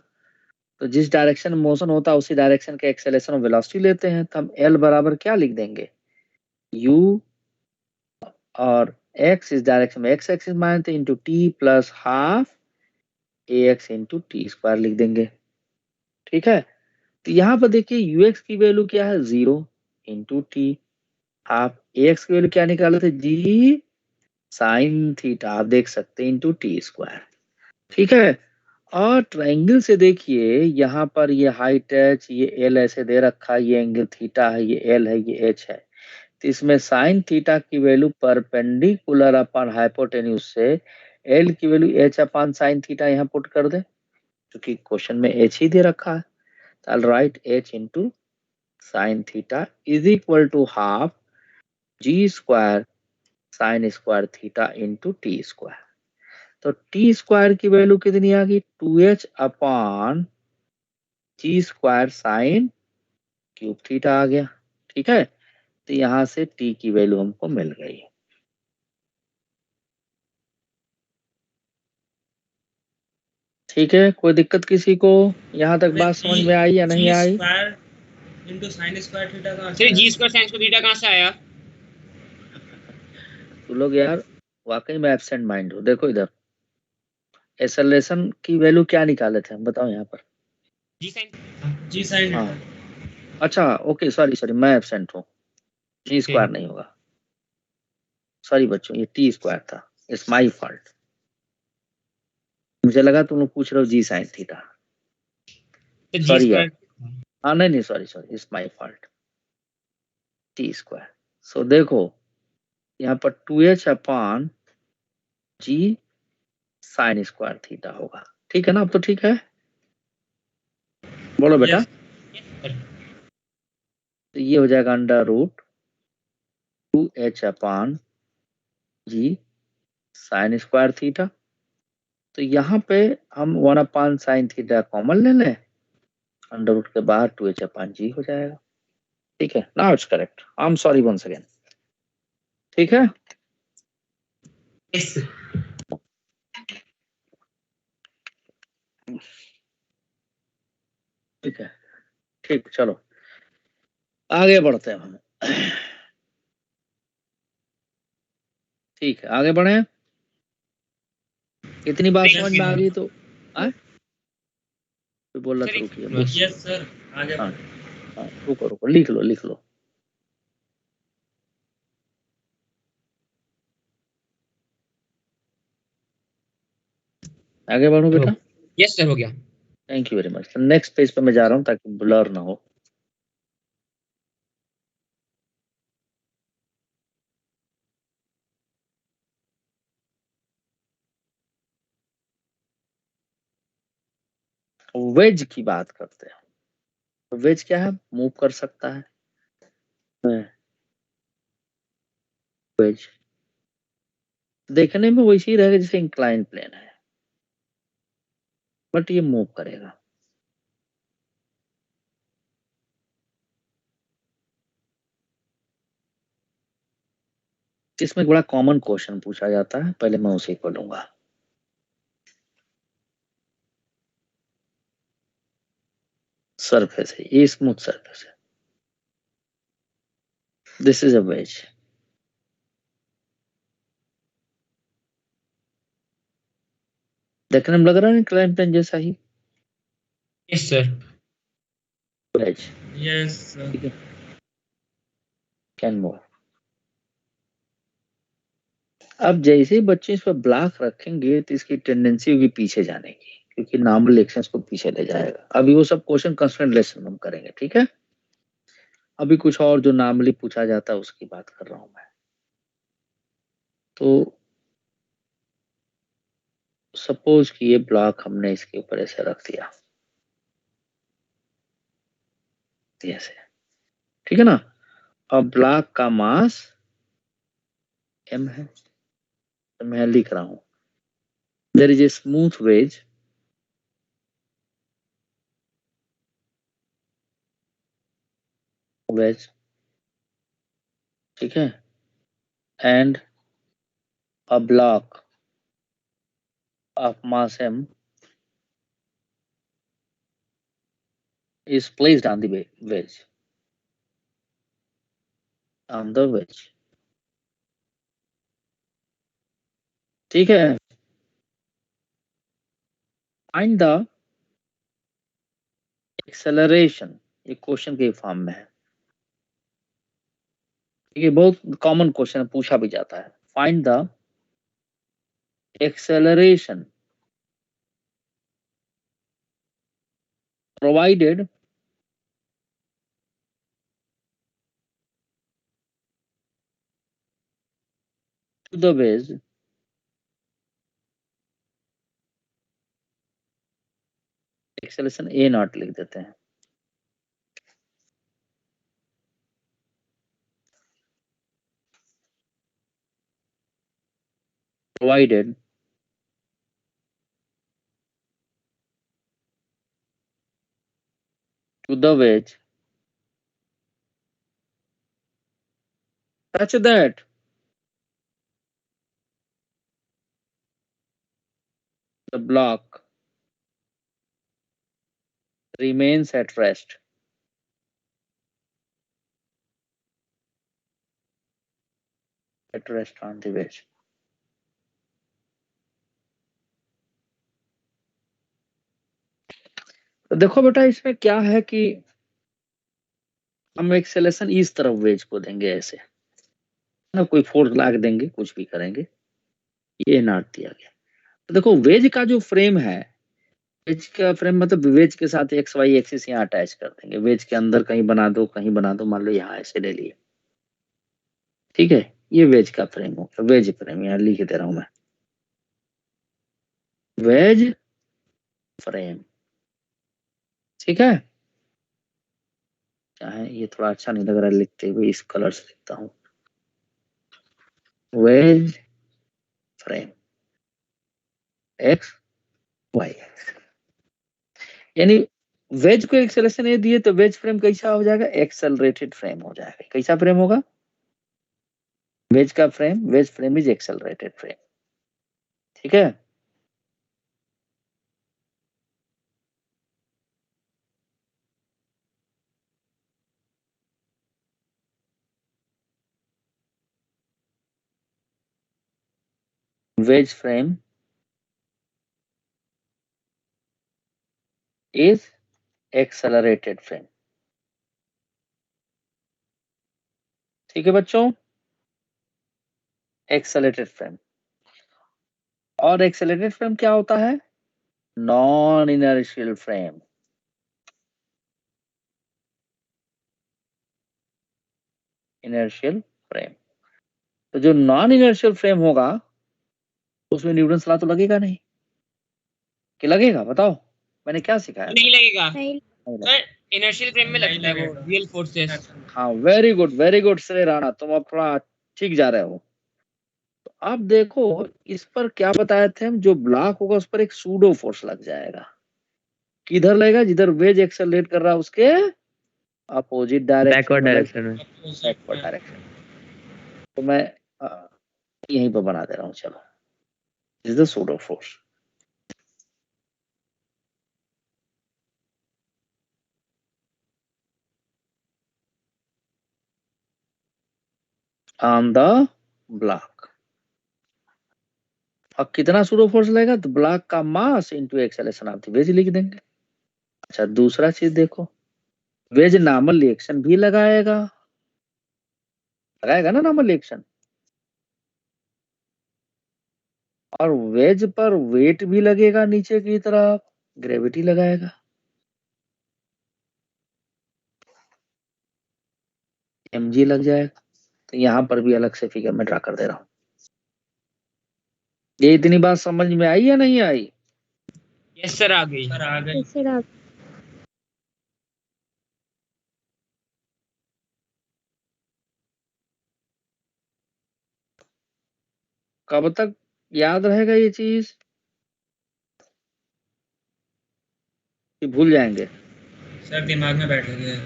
तो जिस डायरेक्शन में मोशन होता है उसी डायरेक्शन के एक्सेलेरेशन और वेलोसिटी लेते हैं। तो हम एल बराबर क्या लिख देंगे, यू, और एक्स इस डायरेक्शन में एक्स एक्सिस मानते इंटू टी प्लस हाफ ए एक्स इंटू टी स्क्वायर लिख देंगे, ठीक है। तो यहाँ पर देखिए यूएक्स की वैल्यू क्या है, 0 इंटू टी, आप ए एक्स की वैल्यू क्या निकाले थे, जी साइन थीटा, आप देख सकते हैं इंटू टी स्क्वायर, ठीक है। और ट्रायंगल से देखिए यहाँ पर ये हाइट एच, ये एल ऐसे दे रखा है, ये एंगल थीटा है, ये एल है, ये एच है। तो इसमें साइन थीटा की वैल्यू परपेंडिकुलर अपन हाइपोटेन्यूज से एल की वैल्यू एच अपन साइन थीटा यहाँ पुट कर दे, क्योंकि क्वेश्चन में एच ही दे रखा है। तो I write h into sine theta is equal to half g square sine square theta into T square. तो टी स्क्वायर की वैल्यू कितनी आ गई? 2h upon g square sine cube theta आ गया। ठीक है, तो यहां से टी की वैल्यू हमको मिल गई। ठीक है, कोई दिक्कत किसी को? यहाँ तक बात समझ में आई या नहीं आई? Square into sin square theta का sir g square sine square theta कहाँ से आया? तो लोग यार वाकई में एब्सेंट माइंड हो। देखो इधर एक्सेलरेशन की वैल्यू क्या निकाले थे हम, बताओ यहाँ पर। जी साइन हाँ, अच्छा ओके, सॉरी सॉरी, मैं एब्सेंट हूँ। जी स्क्वायर नहीं होगा, सॉरी बच्चों, ये टी स्क्वायर था। It's my fault. मुझे लगा तुम लोग पूछ रहे हो g sine theta. G sorry यार, स्क्वायर हाँ नहीं नहीं, sorry sorry, it's my fault. T square. So देखो यहाँ पर 2h upon g sine square theta होगा। ठीक है ना? अब तो ठीक है, बोलो बेटा। तो ये हो जाएगा under root 2h upon g sine square theta. तो यहाँ पे हम 1 अपॉन साइन थीटा कॉमन ले लें, अंडर रूट के बाहर 2h अपॉन जी हो जाएगा। ठीक है, now it's correct. I am sorry once again. ठीक है, ठीक है, ठीक, चलो आगे बढ़ते हैं हम। ठीक है, आगे बढ़े। इतनी बात समझ में आ गई तो कोई बोल रहा था रुकिए, यस सर, आगे हाँ बढ़ो। हाँ, रुको रुको, लिख लो लिख लो। आगे बढ़ो बेटा। यस सर हो गया। Thank you very much. Next page पे मैं जा रहा हूँ ताकि ब्लर ना हो। वेज की बात करते हैं। वेज क्या है? मूव कर सकता है। वेज देखने में वैसे ही रहेगा जैसे इंक्लाइन प्लेन है, बट ये मूव करेगा। इसमें बड़ा कॉमन क्वेश्चन पूछा जाता है, पहले मैं उसे को लूंगा। सरफेस है, ये स्मूथ सरफेस है। This is a wedge. देखने में लग रहा है इंक्लाइन प्लेन जैसा ही yes sir. Wedge. Yes sir. ठीक है, कैन मूव। अब जैसे ही बच्चे इस पर ब्लॉक रखेंगे तो इसकी टेंडेंसी होगी पीछे जाने की, क्योंकि नॉर्मल एक्शंस को पीछे ले जाएगा। अभी वो सब क्वेश्चन कंस्ट्रेंट लेसन हम करेंगे। ठीक है, अभी कुछ और जो नॉर्मली पूछा जाता है उसकी बात कर रहा हूं मैं। तो सपोज कि ये ब्लॉक हमने इसके ऊपर ऐसे रख दिया, ऐसे। ठीक है ना? अब ब्लॉक का मास m है, तो मैं लिख रहा हूं there is a smooth wedge wedge. ठीक है, and a block of mass m is placed on the wedge, on the wedge। ठीक है, फाइंड द एक्सेलरेशन, ये क्वेश्चन के फॉर्म में है। ये बहुत कॉमन क्वेश्चन पूछा भी जाता है। Find the acceleration provided to the wedge acceleration A naught लिख देते हैं। provided to the wedge such that the block remains at rest. At rest on the wedge. तो देखो बेटा इसमें क्या है कि हम एक्सेलेरेशन इस तरफ वेज को देंगे ऐसे ना, कोई फोर्स लाग देंगे, कुछ भी करेंगे, ये नॉट दिया गया। तो देखो वेज का जो फ्रेम है, वेज का फ्रेम मतलब वेज के साथ एक्स वाई एक्सिस यहाँ अटैच कर देंगे। वेज के अंदर कहीं बना दो, कहीं बना दो, मान लो यहाँ ऐसे ले लिए, ठीक है। ये वेज का फ्रेम हो गया, वेज फ्रेम यहाँ लिख दे रहा हूं मैं, वेज फ्रेम, ठीक है। चाहे ये थोड़ा अच्छा नहीं लग रहा है लिखते हुए, इस कलर से लिखता हूँ, wedge frame X Y X. यानी वेज को एक्सेलरेशन ये दिए तो वेज फ्रेम कैसा हो जाएगा, एक्सेलरेटेड फ्रेम हो जाएगा। कैसा फ्रेम होगा, वेज का frame, wedge frame is accelerated frame, ठीक है। wedge frame is accelerated frame, ठीक है बच्चों, एक्सेलरेटेड फ्रेम। और एक्सेलरेटेड फ्रेम क्या होता है, non inertial frame. Inertial frame, तो जो नॉन इनर्शियल फ्रेम होगा उसमें न्यूटन लॉ तो लगेगा नहीं, कि लगेगा बताओ, मैंने क्या सिखाया? नहीं लगेगा नहीं सर, इनर्शियल फ्रेम में लगता है वो रियल फोर्सेस। हाँ वेरी गुड श्रेय राणा, तुम अब थोड़ा ठीक जा रहे हो। तो आप देखो इस पर क्या बताए थे हम, जो ब्लॉक होगा उस पर एक सूडो फोर्स लग जाएगा। किधर लगेगा, जिधर वेज एक्सेलरेट कर रहा है उसके अपोजिट डायरेक्शन, बैकवर्ड डायरेक्शन में। Backward direction. तो मैं यहीं पर बना दे रहा हूँ, चलो, is the pseudo force. On the block. अब कितना सूडो फोर्स लगेगा, तो ब्लॉक का mass into acceleration of the ways लिख देंगे। अच्छा दूसरा चीज देखो, वेज नॉर्मल रिएक्शन भी लगाएगा, लगाएगा ना नॉर्मल रिएक्शन, और वेज पर वेट भी लगेगा नीचे की तरफ, ग्रेविटी लगाएगा, mg लग जाएगा। तो यहाँ पर भी अलग से फिगर में ड्रा कर दे रहा हूँ। ये इतनी बात समझ में आई या नहीं आई? यस सर, आ गई। सर आप कब तक याद रहेगा ये चीज, कि भूल जाएंगे? सर दिमाग में बैठ गया है।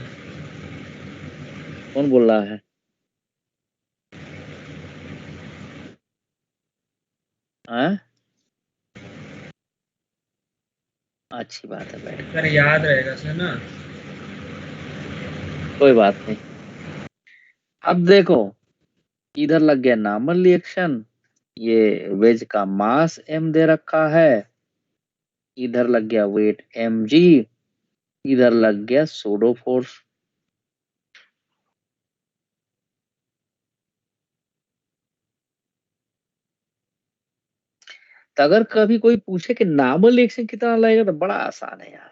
कौन बोल रहा है? हैं? अच्छी बात है, बैठ, सर याद रहेगा सर ना। कोई बात नहीं। अब देखो इधर लग गया नॉर्मल रिएक्शन, ये वेज का मास m दे रखा है, इधर लग गया वेट mg, इधर लग गया सूडो फोर्स। तो अगर कभी कोई पूछे कि नॉर्मल रिएक्शन कितना लगेगा, तो बड़ा आसान है यार,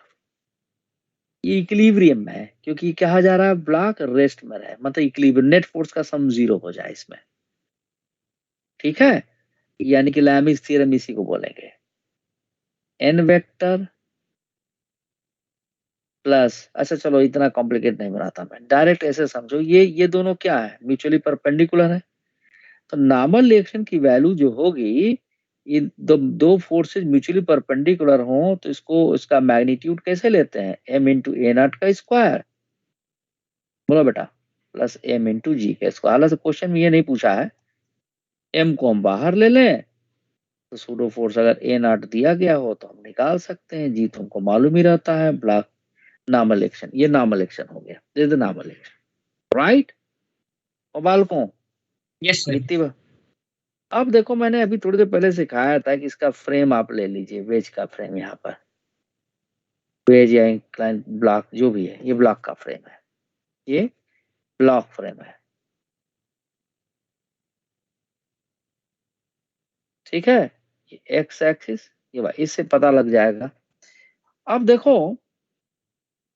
ये इक्विलिब्रियम में है, क्योंकि कहा जा रहा है ब्लॉक रेस्ट में रहे, मतलब इक्विलिब्रियम, नेट फोर्स का सम 0 हो जाए इसमें, ठीक है। यानी कि लैमिस थ्योरम इसी को बोलेंगे, n वेक्टर प्लस, अच्छा चलो इतना कॉम्प्लिकेट नहीं बनाता मैं, डायरेक्ट ऐसे समझो, ये दोनों क्या है, म्यूचुअली परपेंडिकुलर है। तो नॉर्मल रिएक्शन की वैल्यू जो होगी ये दो फोर्सेज म्यूचुअली परपेंडिकुलर हो तो इसका मैग्नीट्यूड कैसे लेते हैं? m इंटू ए नॉट का स्क्वायर, बोलो बेटा, प्लस m इंटू जी का स्क्वायर। हालांकि क्वेश्चन में ये नहीं पूछा है, m को हम बाहर ले लें तो सूडो फोर्स अगर ए नॉट दिया गया हो तो हम निकाल सकते हैं, जी तुमको मालूम ही रहता है। ब्लॉक नॉर्मल एक्शन, ये नॉर्मल एक्शन हो गया, this is the normal action, right? और बालकों, यस सर। नित्य, अब देखो मैंने अभी थोड़ी देर पहले सिखाया था कि इसका फ्रेम आप ले लीजिए, वेज का फ्रेम, यहाँ पर वेज या इंक्लाइन ब्लॉक जो भी है, ये ब्लॉक का फ्रेम है, ये ब्लॉक फ्रेम है, ठीक है? ये एक्स एक्सिस, ये वाई, इससे पता लग जाएगा। अब देखो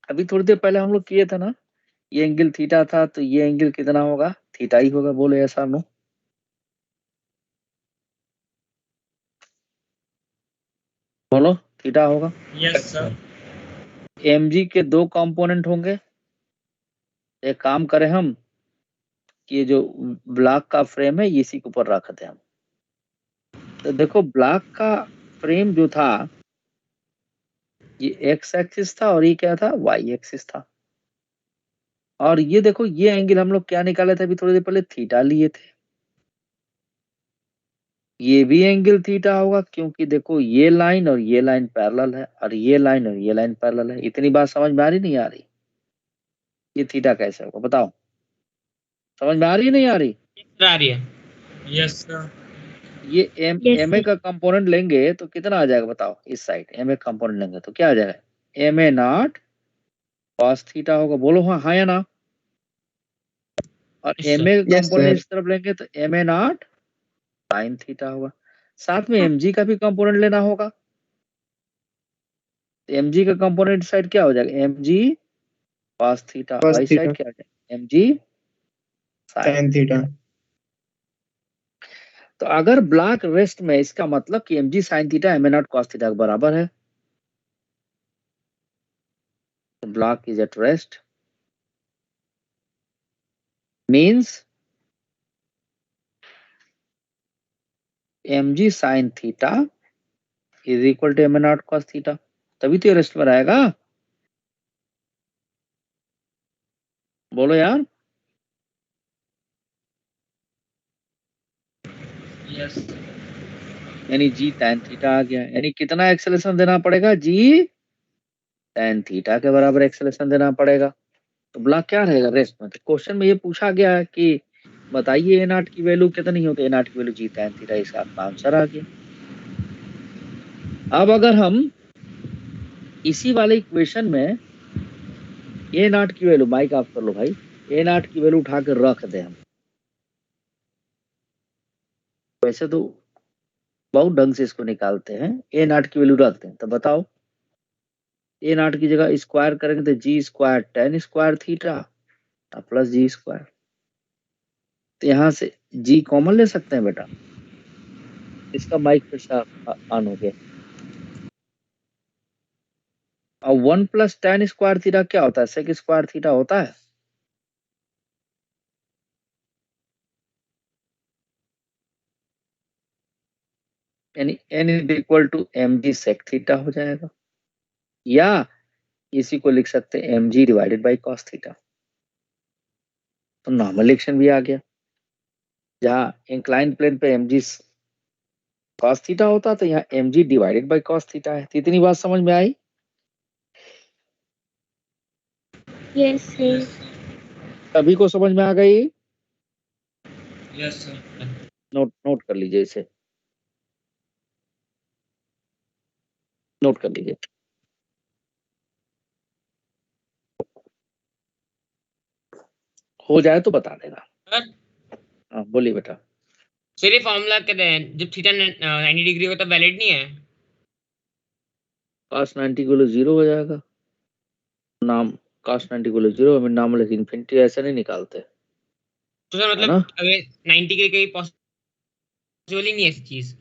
अभी थोड़ी देर पहले हम लोग किए थे ना, ये एंगल थीटा था तो ये एंगल कितना होगा? थीटा ही होगा, बोलो ऐसा नो? बोलो, थीटा होगा। Yes sir. mg के दो कंपोनेंट होंगे, एक काम करें हम कि ये जो ब्लॉक का फ्रेम है इसी के ऊपर रख दें हम। तो देखो ब्लॉक का फ्रेम जो था ये एक्स एक्सिस था और ये क्या था? वाई एक्सिस था। और ये देखो ये एंगल हम लोग क्या निकाले थे अभी थोड़ी देर पहले? थीटा लिए थे। ये भी एंगल थीटा होगा क्योंकि देखो ये लाइन और ये लाइन पैरेलल है और ये लाइन और ये लाइन पैरेलल है। इतनी बात समझ में आ रही नहीं आ रही? ये थीटा कैसे होगा बताओ? समझ में आ रही नहीं आ रही? आ रही है। Yes sir. ये m Yes, m a sir. का कंपोनेंट लेंगे तो कितना आ जाएगा बताओ? इस साइड एम ए कंपोनेंट लेंगे तो क्या आ जाएगा? M A naught cos theta होगा, बोलो हाँ, हाँ या ना? और Yes, एम sir. ए का Yes, कंपोनेंट sir. इस तरफ लेंगे तो M A naught sine theta होगा। साथ में एम जी का भी कंपोनेंट लेना होगा, एम जी का कंपोनेंट इस साइड क्या हो जाएगा? M G cos theta, Cos और इस theta. साइड क्या हो जाएगा? M G sine. Sin theta. तो अगर ब्लॉक रेस्ट में, इसका मतलब कि M G sine theta M A naught cos theta के बराबर है। Block is at rest means mg sin theta is equal to M naught cos theta, तभी तो ये रेस्ट में रहेगा। बोलो यार। यस। यानी जी tan थीटा आ गया, यानी कितना एक्सेलेरेशन देना पड़ेगा? जी tan थीटा के बराबर एक्सेलेरेशन देना पड़ेगा। तो ब्लॉक क्या रहेगा? रेस्ट में। तो क्वेश्चन में ये पूछा गया है कि बताइए ए नॉट की वैल्यू कितनी हो, तो ए नॉट की वैल्यू जी tan थीटा, इसका आपका आंसर आ गया। अब अगर हम इसी वाले इक्वेशन में ए नॉट की वैल्यू, माइक ऑफ कर लो भाई, ए नॉट की वैल्यू उठा कर रख दे हम, वैसे तो बहुत ढंग से इसको निकालते हैं, ए नॉट की वैल्यू रख दें तो बताओ ए नॉट की जगह स्क्वायर करेंगे तो g square tan square theta plus g square. तो यहाँ से जी कॉमन ले सकते हैं बेटा, इसका माइक फिर से ऑन हो गया। और 1 प्लस tan स्क्वायर थीटा क्या होता है? सेक स्क्वायर थीटा होता है। यानी n is equal to M G sec theta हो जाएगा, या इसी को लिख सकते हैं M G divided by cos theta. तो नॉर्मल एक्शन भी आ गया, जहाँ इंक्लाइन प्लेन पे एम जी कॉस थीटा होता तो यहाँ M G divided by cos theta है। तो इतनी बात समझ में आई? Yes, sir. सभी को समझ में आ गई? Yes sir. नोट कर लीजिए, इसे नोट कर लीजिए। हो जाए तो बता देगा। सर हाँ बोलिए बेटा। सर ये फॉर्मूला कहते हैं जब थीटा 90 डिग्री हो तो वैलिड नहीं है। cos 90 को 0 हो जाएगा, नाम cos 90 को 0, हमें नाम लेकिन इन्फिनिटी ऐसे नहीं निकालते, तो सर है मतलब ना? अगर 90 के कहीं पॉसिबल ही नहीं है ऐसी चीज।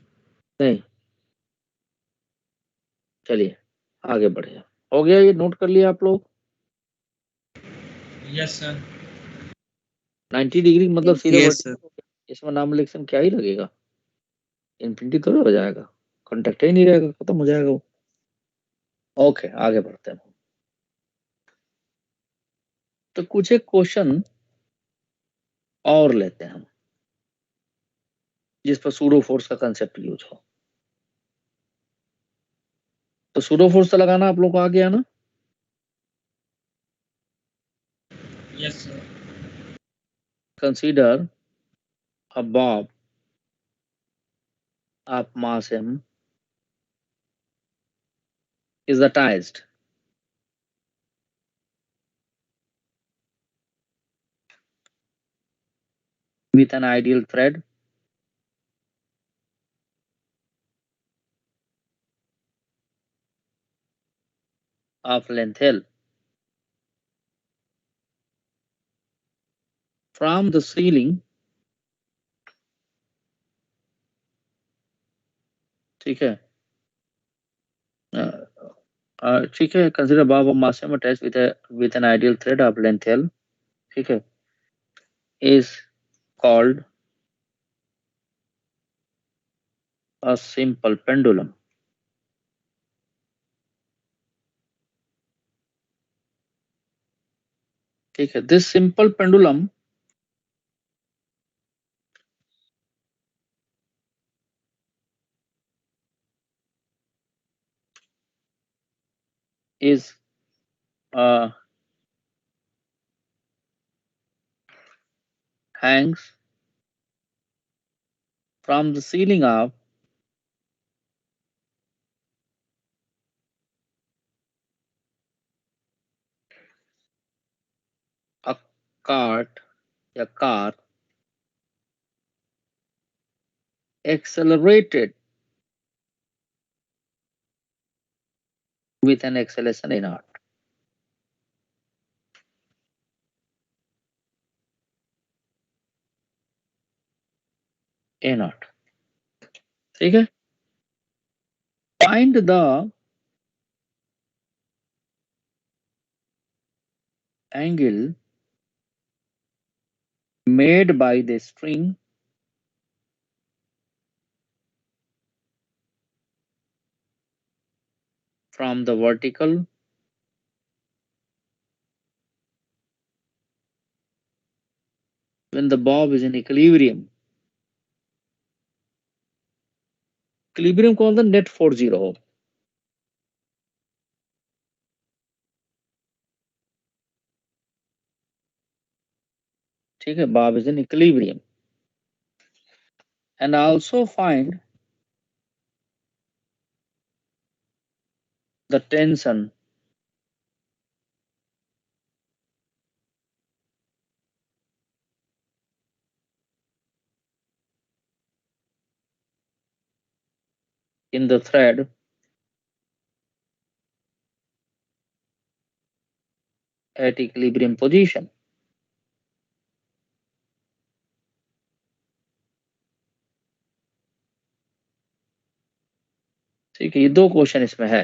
नहीं, चलिए आगे बढ़े। हो गया, ये नोट कर लिया आप लोग? Yes sir. 90 डिग्री मतलब सीधे Yes, वर्टिकल, इसमें नाम इलेक्शन क्या ही लगेगा। इन्फिनिटी थोड़ी हो जाएगा, कांटेक्ट ही नहीं रहेगा, खत्म हो जाएगा वो। ओके, आगे बढ़ते हैं। तो कुछ एक क्वेश्चन और लेते हैं हम, जिस पर सूडो फोर्स का कंसेप्ट यूज हो। तो सूडो फोर्स तो लगाना आप लोग को आ गया ना? Yes, sir. Consider a bob of mass m is attached with an ideal thread of length L from the ceiling, ठीक है, ठीक है, consider bob of mass m attached with an ideal thread of length L, ठीक है, is called a simple pendulum. ठीक है, this simple pendulum is hangs from the ceiling of a cart या car accelerated with an acceleration a naught. A naught, ठीक है, find the angle made by the string from the vertical when the bob is in equilibrium. Equilibrium कौन सा? Net force 0 हो, ठीक है, bob is in equilibrium, and also find the tension in the thread at equilibrium position. ठीक है, ये दो question इसमें है।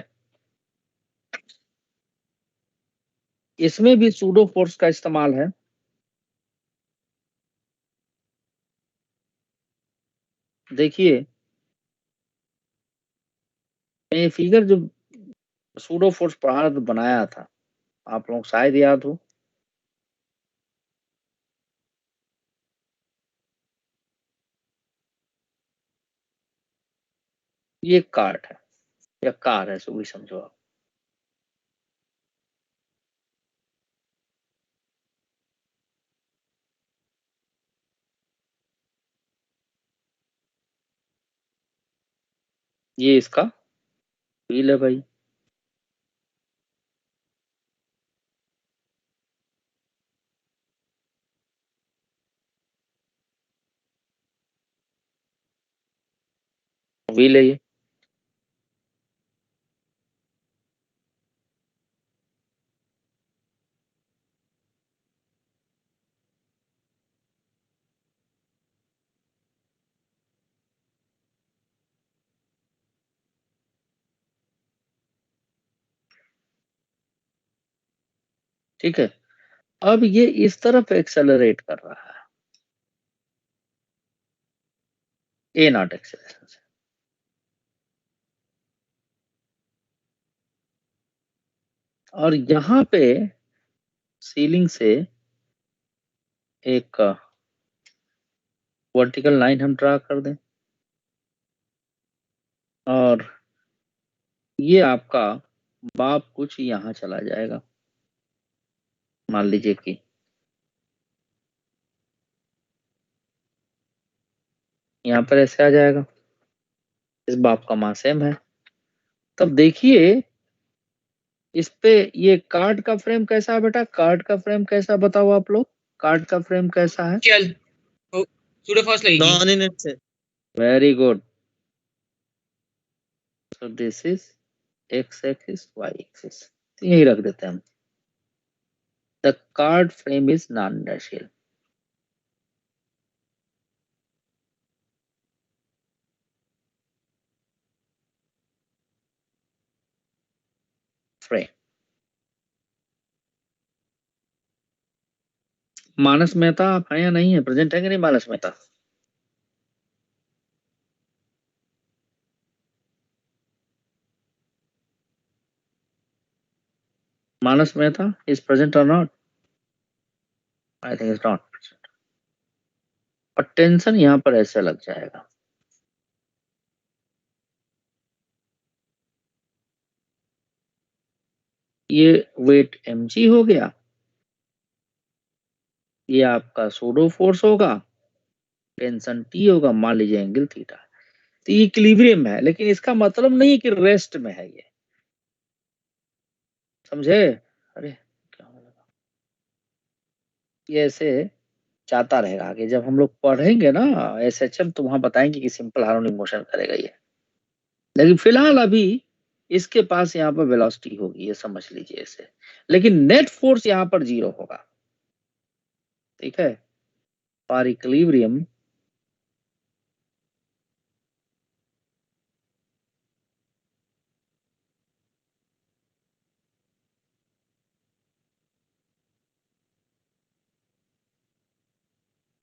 इसमें भी सूडो फोर्स का इस्तेमाल है। देखिए, मैं फिगर जो सूडो फोर्स पढ़ा तो बनाया था, आप लोग शायद याद हो। ये कार्ट है या कार है, सो भी समझो आप। ये इसका व्हील है भाई, व्हील है ये, ठीक है। अब ये इस तरफ एक्सेलरेट कर रहा है, ए नॉट एक्सेलरेशन से। और यहां पे सीलिंग से एक वर्टिकल लाइन हम ड्रा कर दें और ये आपका बाप कुछ यहां चला जाएगा, मान लीजिए कि यहाँ पर ऐसे आ जाएगा, इस बाप का मान सेम है। तब देखिए इस पे ये कार्ड का फ्रेम कैसा है बेटा, कार्ड का फ्रेम कैसा बताओ आप लोग, कार्ड का फ्रेम कैसा है? चल सूडो फॉल्स लगेगी। नॉन इनट से। Very good. So this is x axis y axis, यही रख देते हैं हम। The cart frame is non inertial. Frame Manas Mehta आप हैं या नहीं है, प्रेजेंट है कि नहीं मानस मेहता? मानस मेहता इज प्रेजेंट और not? I think is not present. और टेंशन यहाँ पर ऐसे लग जाएगा, ये वेट mg हो गया, ये आपका सूडो फोर्स होगा, टेंशन T होगा, मान लीजिए एंगल थीटा। तो ये इक्विलिब्रियम है, लेकिन इसका मतलब नहीं कि रेस्ट में है ये, समझे? अरे क्या होने लगा, ये ऐसे जाता रहेगा आगे। जब हम लोग पढ़ेंगे ना SHM तो वहां बताएंगे कि सिंपल हार्मोनिक मोशन करेगा ये, लेकिन फिलहाल अभी इसके पास यहाँ पर वेलोसिटी होगी, ये समझ लीजिए इसे, लेकिन नेट फोर्स यहाँ पर 0 होगा, ठीक है? For equilibrium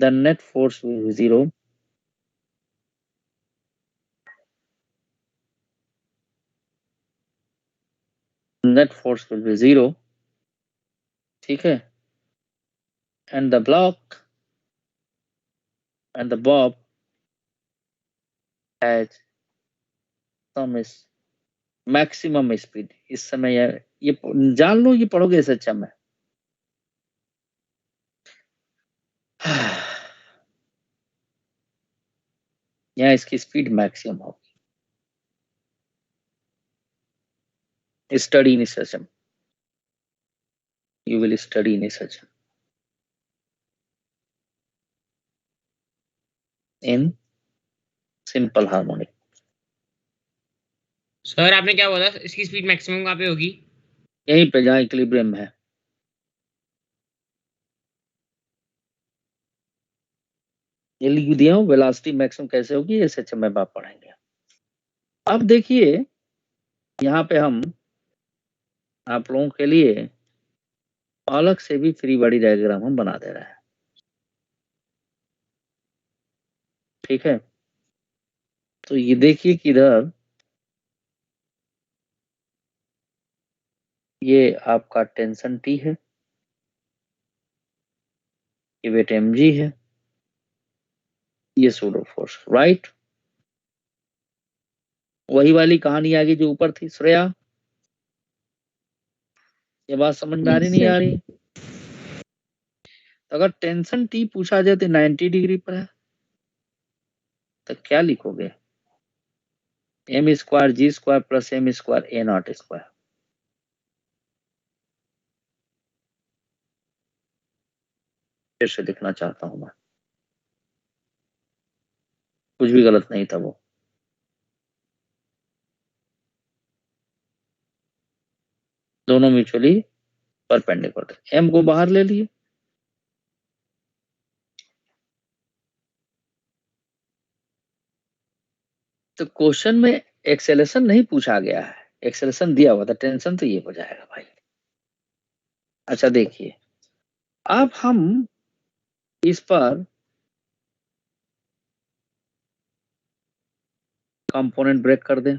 the net force will be 0 net force will be 0, ठीक है? and the block and the bob has some is maximum speed। इस समय ये जान लो, ये पढ़ोगे SHM में। यहाँ इसकी स्पीड मैक्सिमम होगी। Study in SHM, you will study in SHM in simple harmonic। Sir आपने क्या बोला, इसकी स्पीड मैक्सिमम कहाँ पे होगी? यहीं पे जहाँ इक्विलिब्रियम है। ये लिख दिया हूँ, वेलोसिटी मैक्सिमम कैसे होगी SHM में आप पढ़ेंगे। अब देखिए यहाँ पे हम आप लोगों के लिए अलग से भी फ्री बॉडी डायग्राम हम बना दे रहे हैं, ठीक है? तो ये देखिए कि इधर ये आपका टेंशन T है, ये वेट mg है, ये सूडो फोर्स, राइट? वही वाली कहानी आ गई जो ऊपर थी। श्रेया ये बात समझ में आ रही नहीं आ रही? अगर टेंशन T पूछा जाए तो 90 डिग्री पर है, तो क्या लिखोगे? m square g square plus m square a not square. फिर से लिखना चाहता हूं मैं, कुछ भी गलत नहीं था वो। दोनों म्यूचुअली परपेंडिकुलर, m को बाहर ले लिए, तो क्वेश्चन में एक्सेलेरेशन नहीं पूछा गया है, एक्सेलेरेशन दिया हुआ था, टेंशन तो ये हो जाएगा भाई। अच्छा देखिए, अब हम इस पर कंपोनेंट ब्रेक कर दें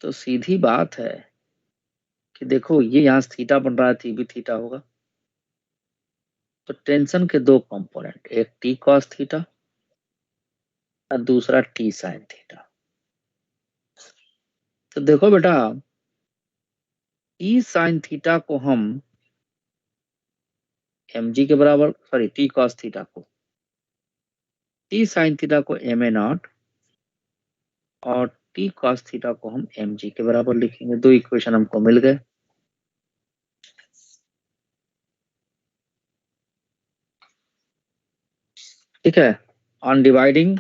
तो सीधी बात है कि देखो ये यहाँ थीटा बन रहा है, थी भी थीटा होगा। तो टेंशन के दो कंपोनेंट, एक टी कॉस थीटा और दूसरा टी साइन थीटा। तो देखो बेटा, टी साइन थीटा को हम mg के बराबर, सॉरी टी कॉस थीटा को, टी साइन थीटा को ma नॉट और टी कॉस थीटा को हम mg के बराबर लिखेंगे। दो इक्वेशन हमको मिल गए। ठीक है, on dividing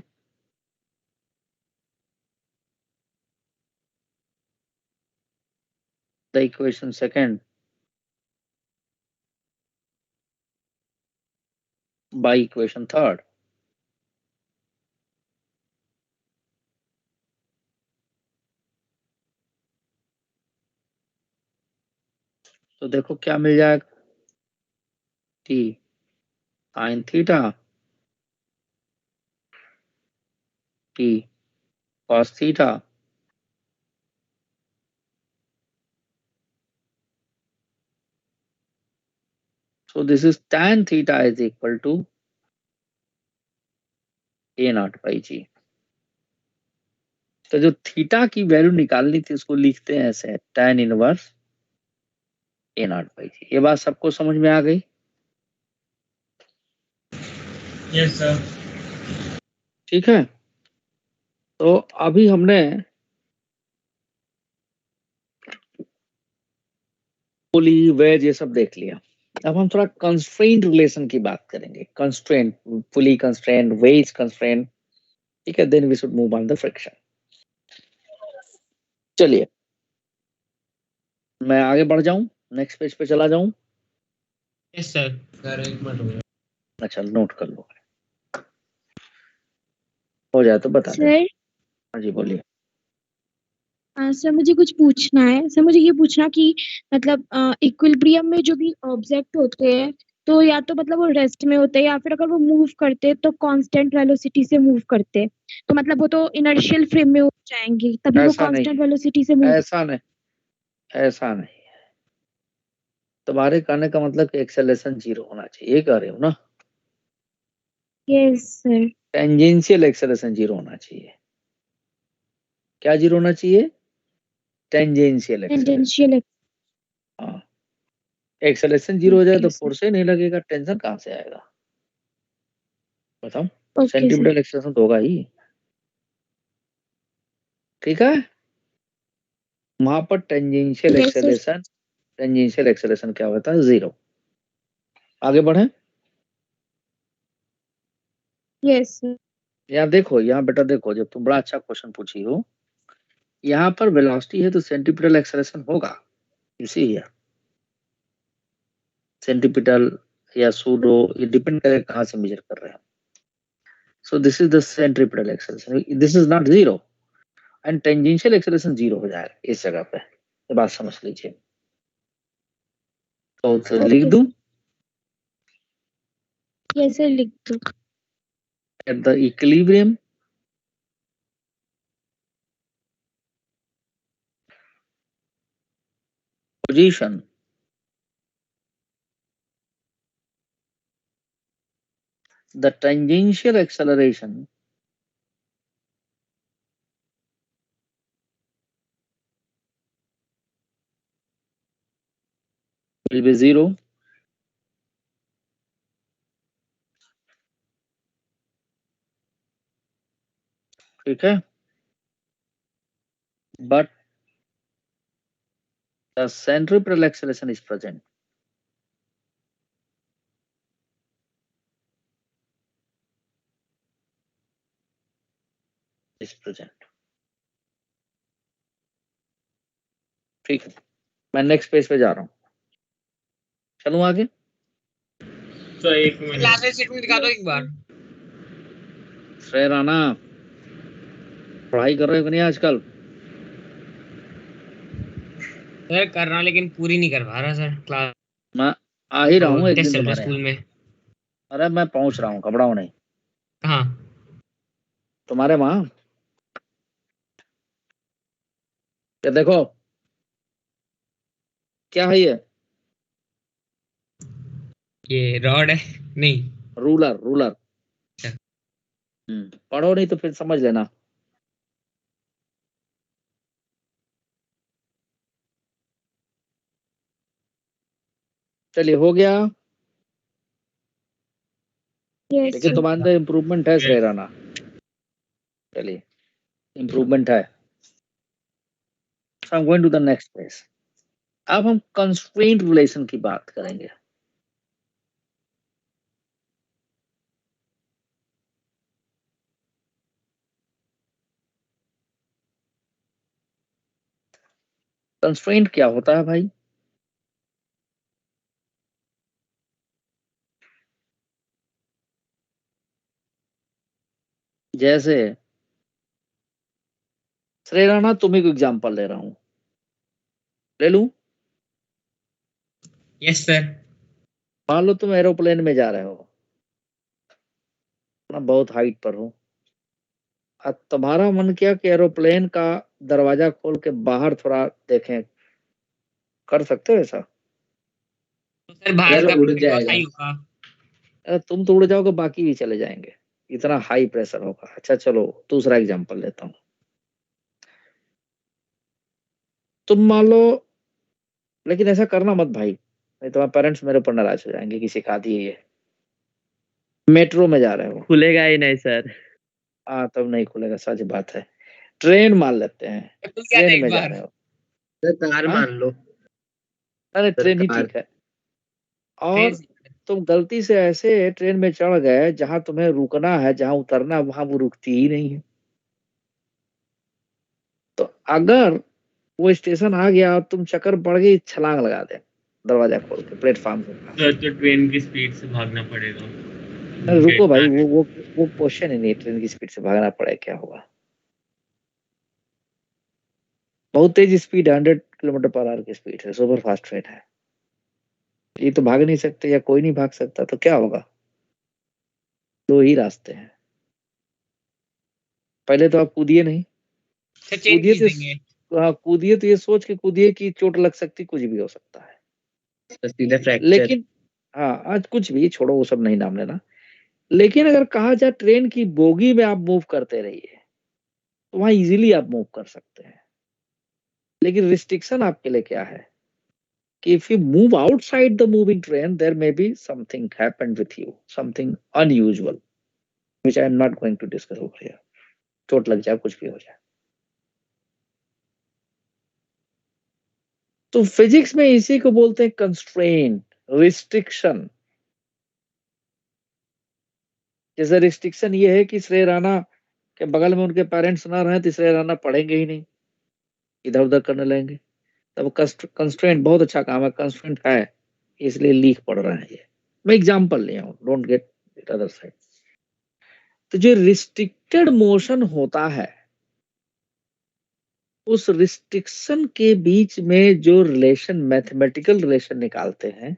the equation second by equation third, तो देखो क्या मिल जाएगा, T sine theta T cos theta so this is tan theta is equal to a naught by g. तो जो थीटा की वैल्यू निकालनी थी उसको लिखते हैं ऐसे, tan inverse a naught by g. ये बात सबको समझ में आ गई? Yes sir. ठीक है, तो अभी हमने पुली वेज ये सब देख लिया। अब हम थोड़ा कंस्ट्रेंट रिलेशन की बात करेंगे। Constraint, pulley constraint, wedge constraint. ठीक है, then we should move on the friction. चलिए मैं आगे बढ़ जाऊं, नेक्स्ट पेज पे चला जाऊं। Yes sir. सर एक मिनट हो गया। अच्छा नोट कर लो, हो जाए तो बता दे। सर हाँ जी बोलिए। सर मुझे कुछ पूछना है। सर मुझे ये पूछना कि मतलब इक्विलिब्रियम में जो भी ऑब्जेक्ट होते हैं तो या तो मतलब वो रेस्ट में होते हैं या फिर अगर वो मूव करते हैं तो कांस्टेंट वेलोसिटी से मूव करते हैं। तो मतलब वो तो इनर्शियल फ्रेम में हो जाएंगे, तभी वो ऐसा नहीं, कांस्टेंट वेलोसिटी से मूव। ऐसा नहीं, ऐसा नहीं। तुम्हारे कहने का मतलब कि एक्सेलरेशन जीरो होना चाहिए, ये कह रहे हो ना? Yes sir. Tangential acceleration zero होना चाहिए। क्या जीरो होना चाहिए? Tangential acceleration. टेंजेंशियल। हाँ, एक्सेलरेशन जीरो हो जाए तो ओके सर। फोर्स ही नहीं लगेगा, टेंशन कहाँ से आएगा बताओ? Okay sir. सेंटीमीटर एक्सेलरेशन तो होगा ही। ठीक है, वहां पर tangential yes sir. Acceleration, tangential acceleration क्या होता है? जीरो। आगे बढ़े। Yes sir. यहाँ देखो, यहाँ बेटा देखो, जब तुम बड़ा अच्छा क्वेश्चन पूछी हो, यहाँ पर वेलोसिटी है तो सेंटीपिटल एक्सेलरेशन होगा। यू सी हियर, सेंटीपिटल या सूडो, ये डिपेंड करेगा कहाँ से मेजर कर रहे हैं। सो this is the centripetal acceleration, this is not zero, and tangential acceleration zero हो जाएगा इस जगह पे। ये बात समझ लीजिए। तो लिख दूं, यस सर लिख दो। At the equilibrium position the tangential acceleration will be zero ठीक है, but the centripetal acceleration is present. Is present. ठीक है, मैं नेक्स्ट पेज पे जा रहा हूँ। चलूं आगे? तो एक मिनट। क्लासेस शीट में दिखा दो एक बार। श्रेय राणा, पढ़ाई कर रहे हो कि नहीं आजकल? सर कर रहा हूं लेकिन पूरी नहीं कर पा रहा सर क्लास। मैं आ ही रहा हूँ एक टेस्ट दिन चल रहा है तुम्हारे स्कूल यहाँ। में। अरे मैं पहुंच रहा हूँ, घबराओ नहीं। कहाँ? तुम्हारे वहां क्या देखो क्या है ये रॉड है नहीं। Ruler ruler. अच्छा। पढ़ो नहीं तो फिर समझ लेना। चलिए हो गया। यस लेकिन तुम्हारे अंदर इम्प्रूवमेंट है श्रेय राणा। चलिए इम्प्रूवमेंट है। I am going to the next page. अब हम कंस्ट्रेंट रिलेशन की बात करेंगे। कंस्ट्रेंट क्या होता है भाई? जैसे श्रेय राणा तुम्ही को एग्जांपल ले रहा हूं, ले लूं। Yes sir. मान लो तुम एरोप्लेन में जा रहे हो, ना बहुत हाइट पर हो, अब तुम्हारा मन किया कि एरोप्लेन का दरवाजा खोल के बाहर थोड़ा देखें, कर सकते हो ऐसा? तो सर बाहर यार का उड़ प्रेशर बहुत जाएगा। हाई होगा। अरे तुम तो उड़ जाओगे, बाकी भी चले जाएंगे, इतना हाई प्रेशर होगा। अच्छा चलो दूसरा एग्जांपल लेता हूं। तुम मान लो, लेकिन ऐसा करना मत भाई, नहीं तुम्हारे पेरेंट्स मेरे ऊपर नाराज हो जाएंगे कि सिखा दिए ये। मेट्रो में जा रहे हो, खुलेगा ही नहीं सर। हाँ तब नहीं खुलेगा, सच बात है। ट्रेन मान लेते हैं, खुल गया था ट्रेन एक में जा बार। रहे हो। कार हाँ? मान लो। अरे ट्रेन ही कार। ठीक है। और तुम गलती से ऐसे ट्रेन में चढ़ गए जहां तुम्हें रुकना है, जहां उतरना है, वहां वो रुकती ही नहीं है। तो अगर वो स्टेशन आ गया और तुम चक्कर पड़ गई, छलांग लगा दे दरवाजा खोल के प्लेटफॉर्म से बाहर। सर तो ट्रेन की स्पीड से भागना पड़ेगा। अरे रुको भाई, वो क्वेश्चन ही नहीं, ट्रेन की स्पीड से भागना पड़े क्या होगा? बहुत तेज स्पीड, 100 किलोमीटर पर आवर की स्पीड है, सुपर फास्ट ट्रेन है। ये तो भाग नहीं सकते या कोई नहीं भाग सकता, तो क्या होगा? दो ही रास्ते हैं। पहले तो आप कूदिए नहीं, सर चेन कूदिए खींच तो देंगे। हाँ कूदिए तो ये सोच के कूदिए कि चोट लग सकती, कुछ भी हो सकता है। तो सीधे फ्रैक्चर। लेकिन हाँ आज कुछ भी छोड़ो, वो सब नहीं नाम लेना। लेकिन अगर कहा जाए ट्रेन की बोगी में आप मूव करते रहिए, तो वहां इजीली आप मूव कर सकते हैं। लेकिन रिस्ट्रिक्शन आपके लिए क्या है कि if you move outside the moving train, there may be something happened with you, something unusual, which I am not going to discuss over here. चोट लग जाए, कुछ भी हो जाए। तो फिजिक्स में इसी को बोलते हैं कंस्ट्रेंट, रिस्ट्रिक्शन। जैसे रिस्ट्रिक्शन ये है कि श्रेय राणा के बगल में उनके पेरेंट्स ना रहे तो श्रेय राणा पढ़ेंगे ही नहीं, इधर उधर करने लगेंगे। तब कंस्ट्रेंट बहुत अच्छा काम है, कंस्ट्रेंट है इसलिए लीक पढ़ रहे हैं। ये मैं एग्जांपल लिया हूं, don't get it other side. तो जो रिस्ट्रिक्टेड मोशन होता है, उस रिस्ट्रिक्शन के बीच में जो रिलेशन, मैथमेटिकल रिलेशन निकालते हैं,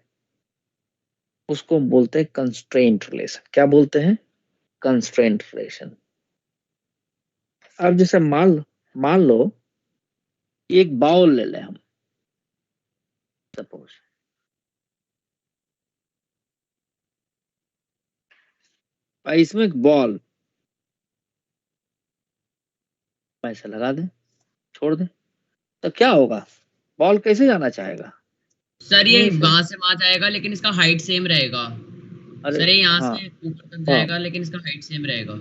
उसको हम बोलते हैं कंस्ट्रेंट रिलेशन। क्या बोलते हैं? Constraint relation. अब जैसे मान लो एक बाउल ले लें हम, सपोज इसमें एक बॉल ऐसे लगा दें, छोड़ दें, तो क्या होगा? बॉल कैसे जाना चाहेगा? सर ये यहीं से। वहां से वहां जाएगा लेकिन इसका हाइट सेम रहेगा। अरे सर ये यहाँ हाँ से ऊपर तक हाँ, जाएगा लेकिन इसका हाइट सेम रहेगा।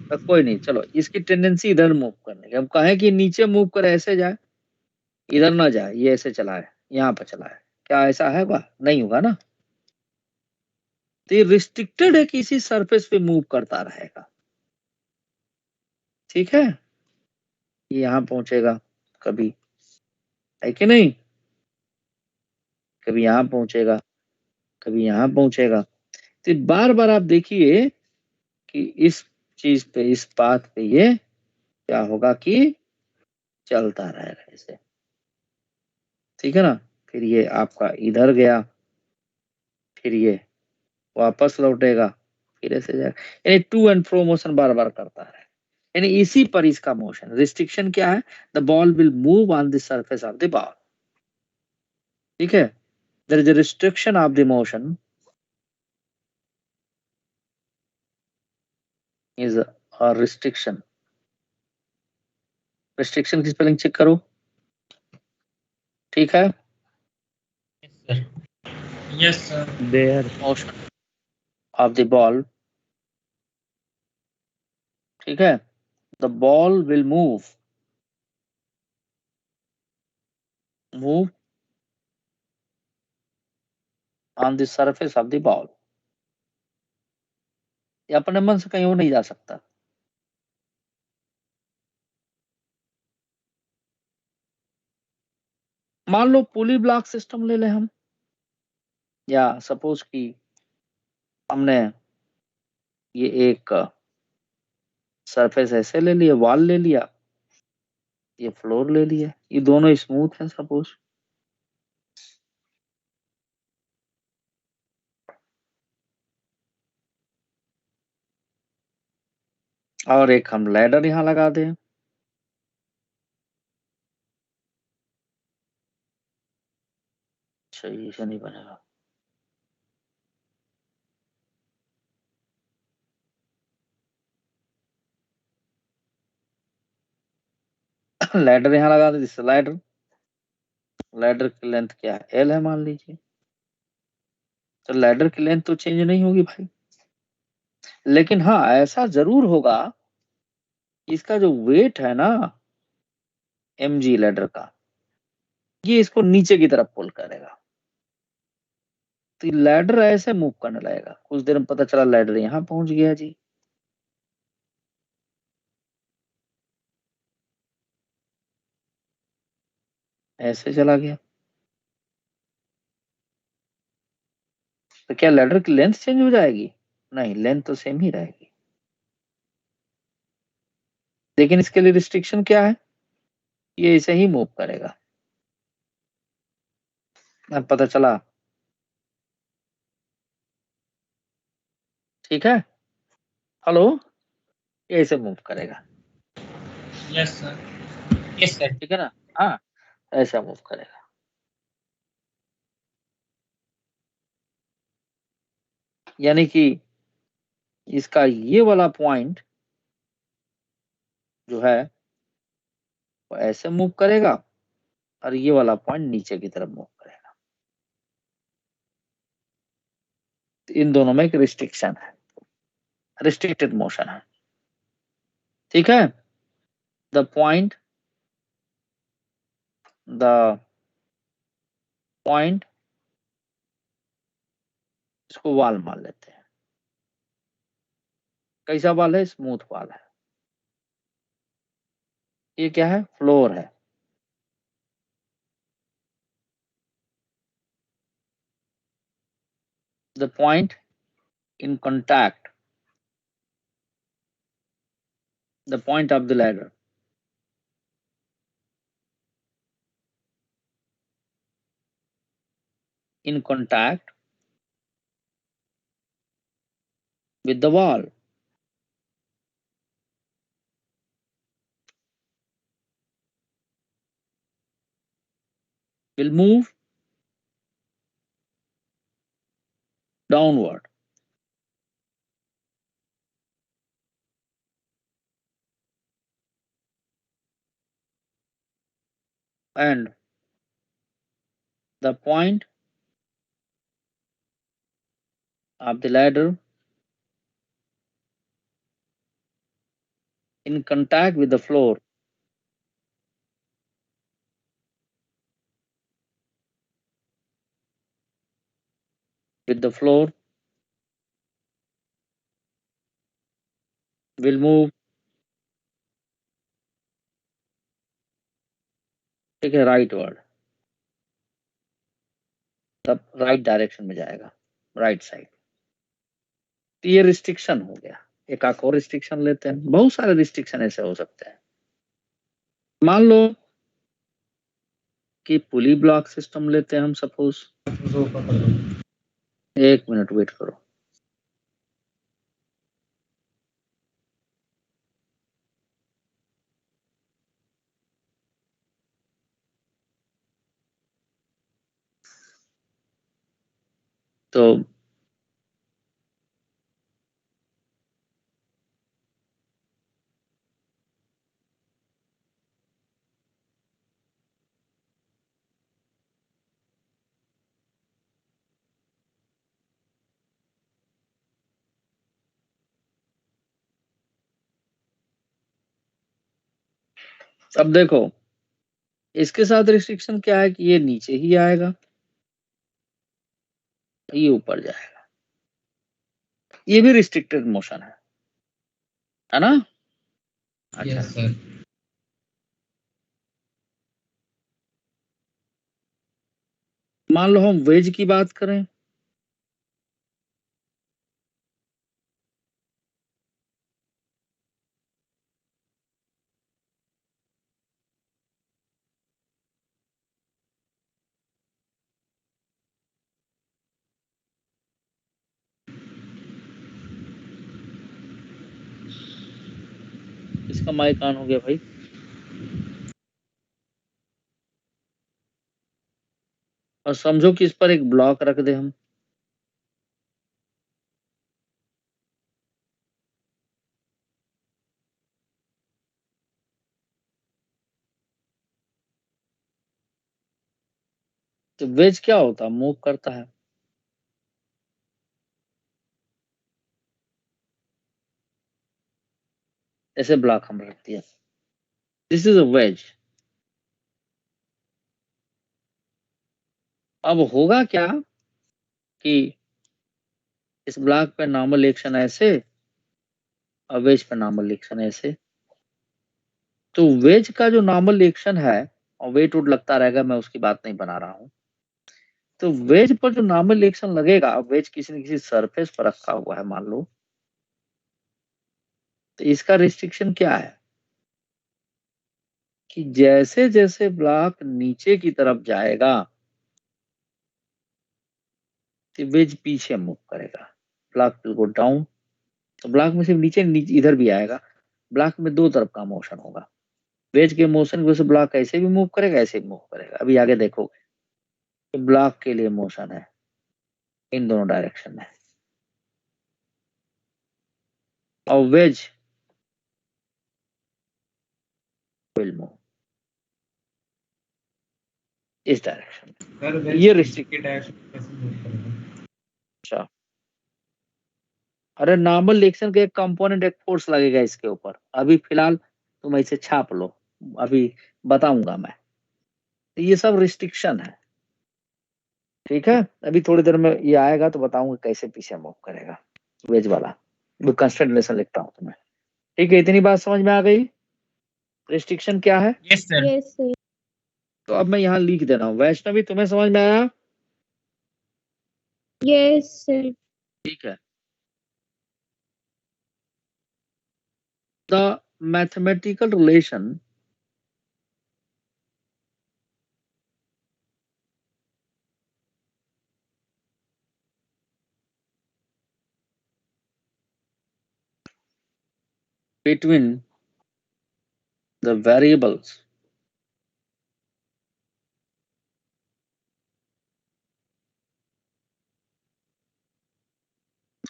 तो कोई नहीं, चलो इसकी टेंडेंसी इधर मूव करने की, हम कहें कि नीचे मूव करे, ऐसे जाए, इधर ना जाए, ये ऐसे चला है, यहाँ पर चला है, क्या ऐसा है? वह नहीं होगा ना। तो ये रिस्ट्रिक्टेड है कि इसी सरफेस पे मूव करता रहेगा, ठीक है? ये यहाँ पहुंचेगा कभी, है कि नहीं? कभी यहाँ पहुंचेगा, कभी यहाँ पहुंचेगा। तो बार बार आप देखिए कि इस चीज पे, इस पाथ पे ये क्या होगा कि चलता रहेगा ऐसे, ठीक है ना? फिर ये आपका इधर गया, फिर ये वापस लौटेगा, फिर ऐसे जाएगा, यानी टू एंड फ्रो मोशन बार बार करता है। यानी इसी पर इसका मोशन। रिस्ट्रिक्शन क्या है? The ball will move on the surface of the ball. ठीक है, there is a restriction of the motion is a restriction. Restriction की स्पेलिंग चेक करो, ठीक है। Yes, sir. There. Motion of the ball, ठीक है। The ball will move on the surface of the ball. ये अपने मन से कहीं और नहीं जा सकता। मान लो पुली ब्लॉक सिस्टम ले लें हम, या सपोज कि हमने ये एक सरफेस ऐसे ले लिया, वॉल ले लिया, ये फ्लोर ले लिया, ये दोनों स्मूथ है सपोज। और एक हम लैडर यहाँ लगा दें, अच्छा ये से नहीं बनेगा। लैडर यहाँ लगा दे, जिससे लैडर की लेंथ क्या है? एल है मान लीजिए। तो लैडर की लेंथ तो चेंज नहीं होगी भाई, लेकिन हाँ ऐसा जरूर होगा, इसका जो वेट है ना mg लैडर का, ये इसको नीचे की तरफ पुल करेगा। तो लैडर ऐसे मूव करने लगेगा, कुछ देर में पता चला लैडर यहाँ पहुंच गया जी। ऐसे चला गया, तो क्या लैडर की लेंथ चेंज हो जाएगी? नहीं, लेंथ तो सेम ही रहेगी। लेकिन इसके लिए रिस्ट्रिक्शन क्या है? ये इसे ही मूव करेगा। अब पता चला, ठीक है। हेलो, ये इसे मूव करेगा, Yes, sir. Yes, sir. ठीक है ना। हाँ, ऐसा मूव करेगा। यानी कि इसका ये वाला पॉइंट जो है वो ऐसे मूव करेगा, और ये वाला पॉइंट नीचे की तरफ मूव करेगा। तो इन दोनों में एक रिस्ट्रिक्शन है, रिस्ट्रिक्टेड मोशन है, ठीक है। द पॉइंट इसको वाल मान लेते हैं। कैसा वाल है? स्मूथ वाल है। ये क्या है? फ्लोर है। The point in contact, the point of the ladder, in contact with the wall, will move downward, and the point of the ladder in contact with the floor will move, ठीक है, rightward, तब right direction में जाएगा, right side. तो ये restriction हो गया। एक और रिस्ट्रिक्शन लेते हैं, बहुत सारे रिस्ट्रिक्शन ऐसे हो सकते हैं। मान लो कि पुली ब्लॉक सिस्टम लेते हैं हम सपोज। एक मिनट वेट करो। तो अब देखो इसके साथ रिस्ट्रिक्शन क्या है कि ये नीचे ही आएगा, ये ऊपर जाएगा, ये भी रिस्ट्रिक्टेड मोशन है ना? अच्छा यस सर। मान लो हम वेज की बात करें, इसका माइक ऑन हो गया भाई। और समझो कि इस पर एक ब्लॉक रख दे हम, तो वेज क्या होता है? मूव करता है। ऐसे ब्लॉक हम रख दिया, दिस इज अ वेज। अब होगा क्या कि इस ब्लॉक पे नॉर्मल एक्शन ऐसे और वेज पे नॉर्मल एक्शन ऐसे, तो वेज का जो नॉर्मल एक्शन है और वेट वुड लगता रहेगा, मैं उसकी बात नहीं बना रहा हूं। तो वेज पर जो नॉर्मल एक्शन लगेगा, वेज किसी न किसी सरफेस पर रखा हुआ है मान लो, तो इसका रिस्ट्रिक्शन क्या है कि जैसे जैसे ब्लॉक नीचे की तरफ जाएगा तो वेज पीछे मूव करेगा, ब्लॉक विल गो डाउन। तो ब्लॉक में सिर्फ नीचे नीचे इधर भी आएगा, ब्लॉक में दो तरफ का मोशन होगा। वेज के मोशन की वजह से ब्लॉक ऐसे भी मूव करेगा, ऐसे भी मूव करेगा। अभी आगे देखोगे तो ब्लॉक के लिए मोशन है इन दोनों डायरेक्शन में, और वेज विल मूव इस डायरेक्शन में। सर ये रिस्ट्रिक्ट। के डायरेक्शन कैसे मूव करेगा? अच्छा, अरे नॉर्मल एक्शन का एक कंपोनेंट, एक फोर्स लगेगा इसके ऊपर। अभी फिलहाल तुम ऐसे छाप लो, अभी बताऊंगा मैं। तो ये सब रिस्ट्रिक्शन है, ठीक है? अभी थोड़ी देर में ये आएगा तो बताऊंगा कैसे पीछे मूव करेगा वेज वाला। वो कंस्ट्रेंट लेसन लिखता हूँ तुम्हें, ठीक है? इतनी बात समझ में आ गई, रिस्ट्रिक्शन क्या है? Yes sir. Yes sir. तो अब मैं यहाँ लिख दे रहा हूँ। वैष्णवी तुम्हें समझ में आया? Yes sir. ठीक है। The mathematical relation between the variables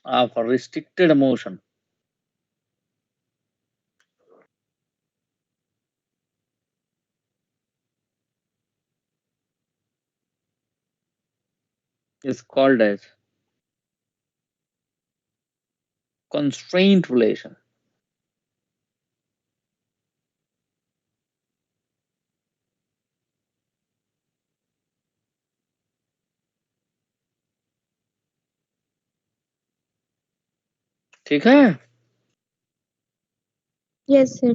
of a restricted motion is called as constraint relation. ठीक है? Yes sir.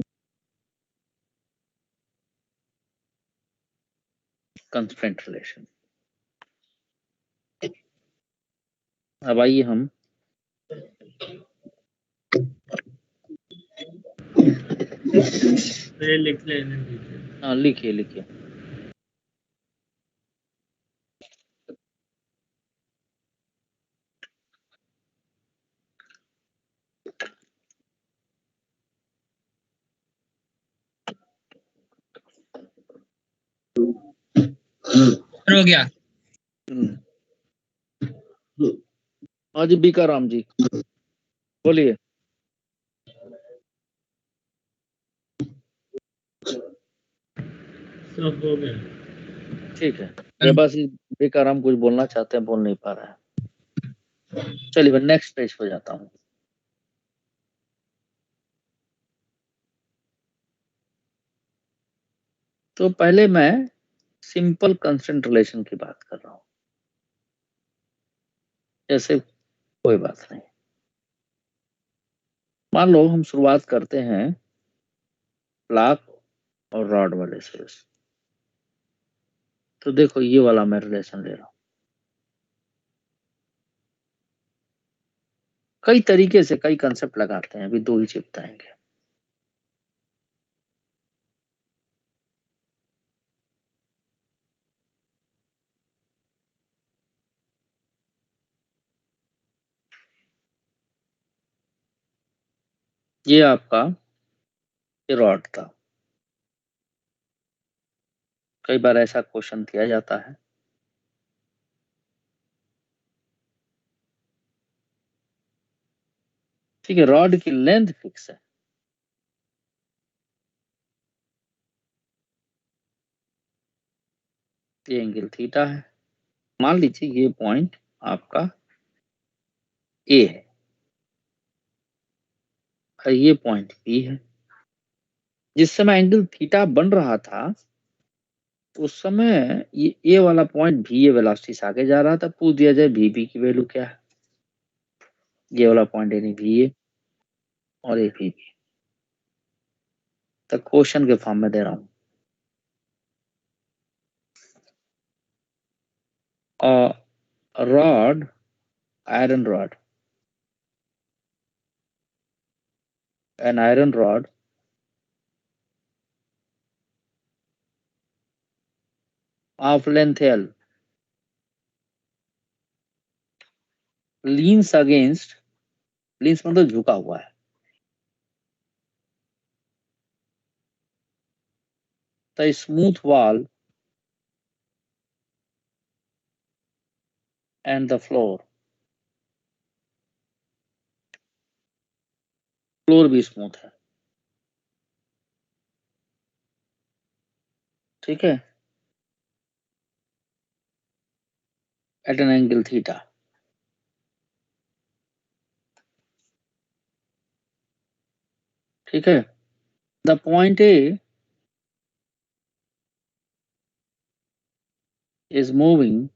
Constraint relation. अब आइए हम ये लिख लेने दीजिए। हाँ, लिखिए लिखिए। हो गया। हम्म, हाँ जी बीका राम जी बोलिए। सब हो गया। ठीक है, मेरे पास बीका राम कुछ बोलना चाहते हैं, बोल नहीं पा रहा है। चलिए मैं नेक्स्ट पेज पे जाता हूँ। तो पहले मैं सिंपल कंस्टेंट रिलेशन की बात कर रहा हूँ, जैसे कोई बात नहीं। मान लो हम शुरुआत करते हैं ब्लॉक और रॉड वाले से। तो देखो ये वाला मैं रिलेशन ले रहा हूँ। कई तरीके से कई कंसेप्ट लगाते हैं, अभी दो ही चिपकाएंगे। ये आपका रॉड था। कई बार ऐसा क्वेश्चन किया जाता है। ठीक है, रॉड की लेंथ फिक्स है। ये एंगल थीटा है। मान लीजिए ये पॉइंट आपका ए है और ये पॉइंट बी है। जिस समय एंगल थीटा बन रहा था उस समय ये ए वाला पॉइंट भी ए वेलोसिटी से आगे जा रहा था। पूछ दिया जाए भी बी की वैल्यू क्या है। ये वाला पॉइंट यानी भी ए और ए भी बी। तो क्वेश्चन के फॉर्म में दे रहा हूं। Rod, iron rod, an iron rod of length L leans against, leans मतलब झुका हुआ है, the smooth wall and the floor, floor भी स्मूथ है। ठीक है, at an angle theta। ठीक है, the point A is moving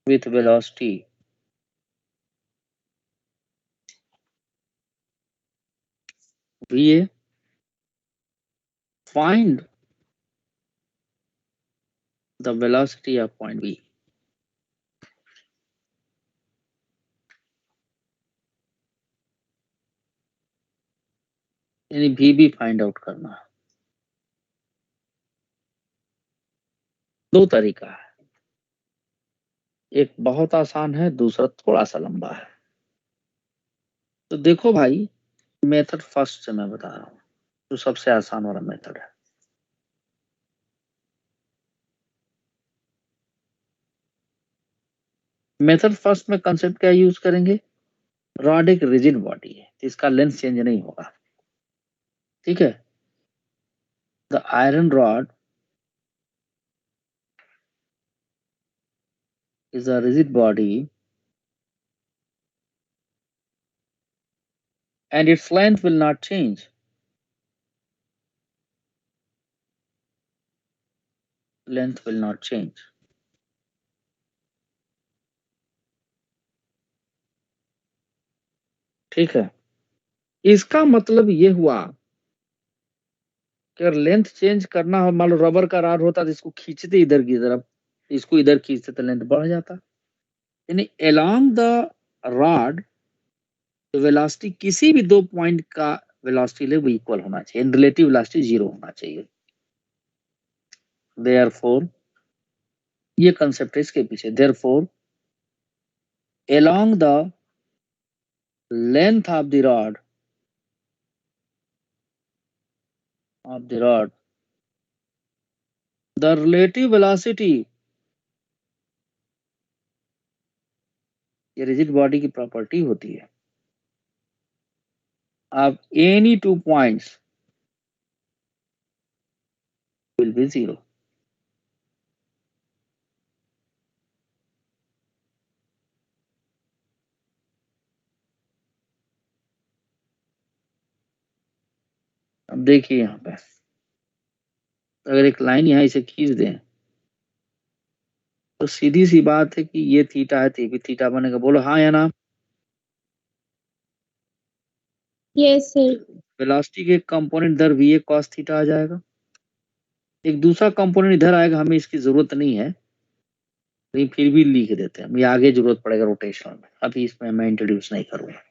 with velocity VA। Find the velocity of point B। यानी भी फाइंड आउट करना है। दो तरीका है, एक बहुत आसान है, दूसरा थोड़ा सा लंबा है। तो देखो भाई, मेथड फर्स्ट से मैं बता रहा हूं, जो सबसे आसान वाला मेथड है। मेथड फर्स्ट में कंसेप्ट क्या यूज करेंगे, रॉड एक रिजिड बॉडी है, इसका लेंथ चेंज नहीं होगा। ठीक है, the iron rod is a rigid body and its length will not change। Length will not change। ठीक है, इसका मतलब ये हुआ कि अगर लेंथ चेंज करना हो, मान लो रबर का रॉड होता तो इसको खींचते इधर की तरफ, इसको इधर खींचते तो लेंथ बढ़ जाता। यानी along द रॉड वेलोसिटी किसी भी दो पॉइंट का वेलोसिटी लेवल इक्वल होना चाहिए, रिलेटिव वेलोसिटी जीरो होना चाहिए। देयरफॉर, ये कंसेप्ट है इसके पीछे। Therefore along the length of the rod the relative velocity ये रिजिड बॉडी की प्रॉपर्टी होती है। अब एनी 2 पॉइंट्स विल बी 0। अब देखिए यहाँ पे अगर एक लाइन यहाँ इसे खींच दें तो सीधी सी बात है कि ये थीटा है तो ये भी थीटा बनेगा। बोलो हाँ या ना। Yes sir. वेलोसिटी के कंपोनेंट इधर va cos थीटा आ जाएगा, एक दूसरा कंपोनेंट इधर आएगा, हमें इसकी जरूरत नहीं है लेकिन फिर भी लिख देते हैं, ये आगे जरूरत पड़ेगा रोटेशन में, अभी इसमें मैं इंट्रोड्यूस नहीं करूंगा।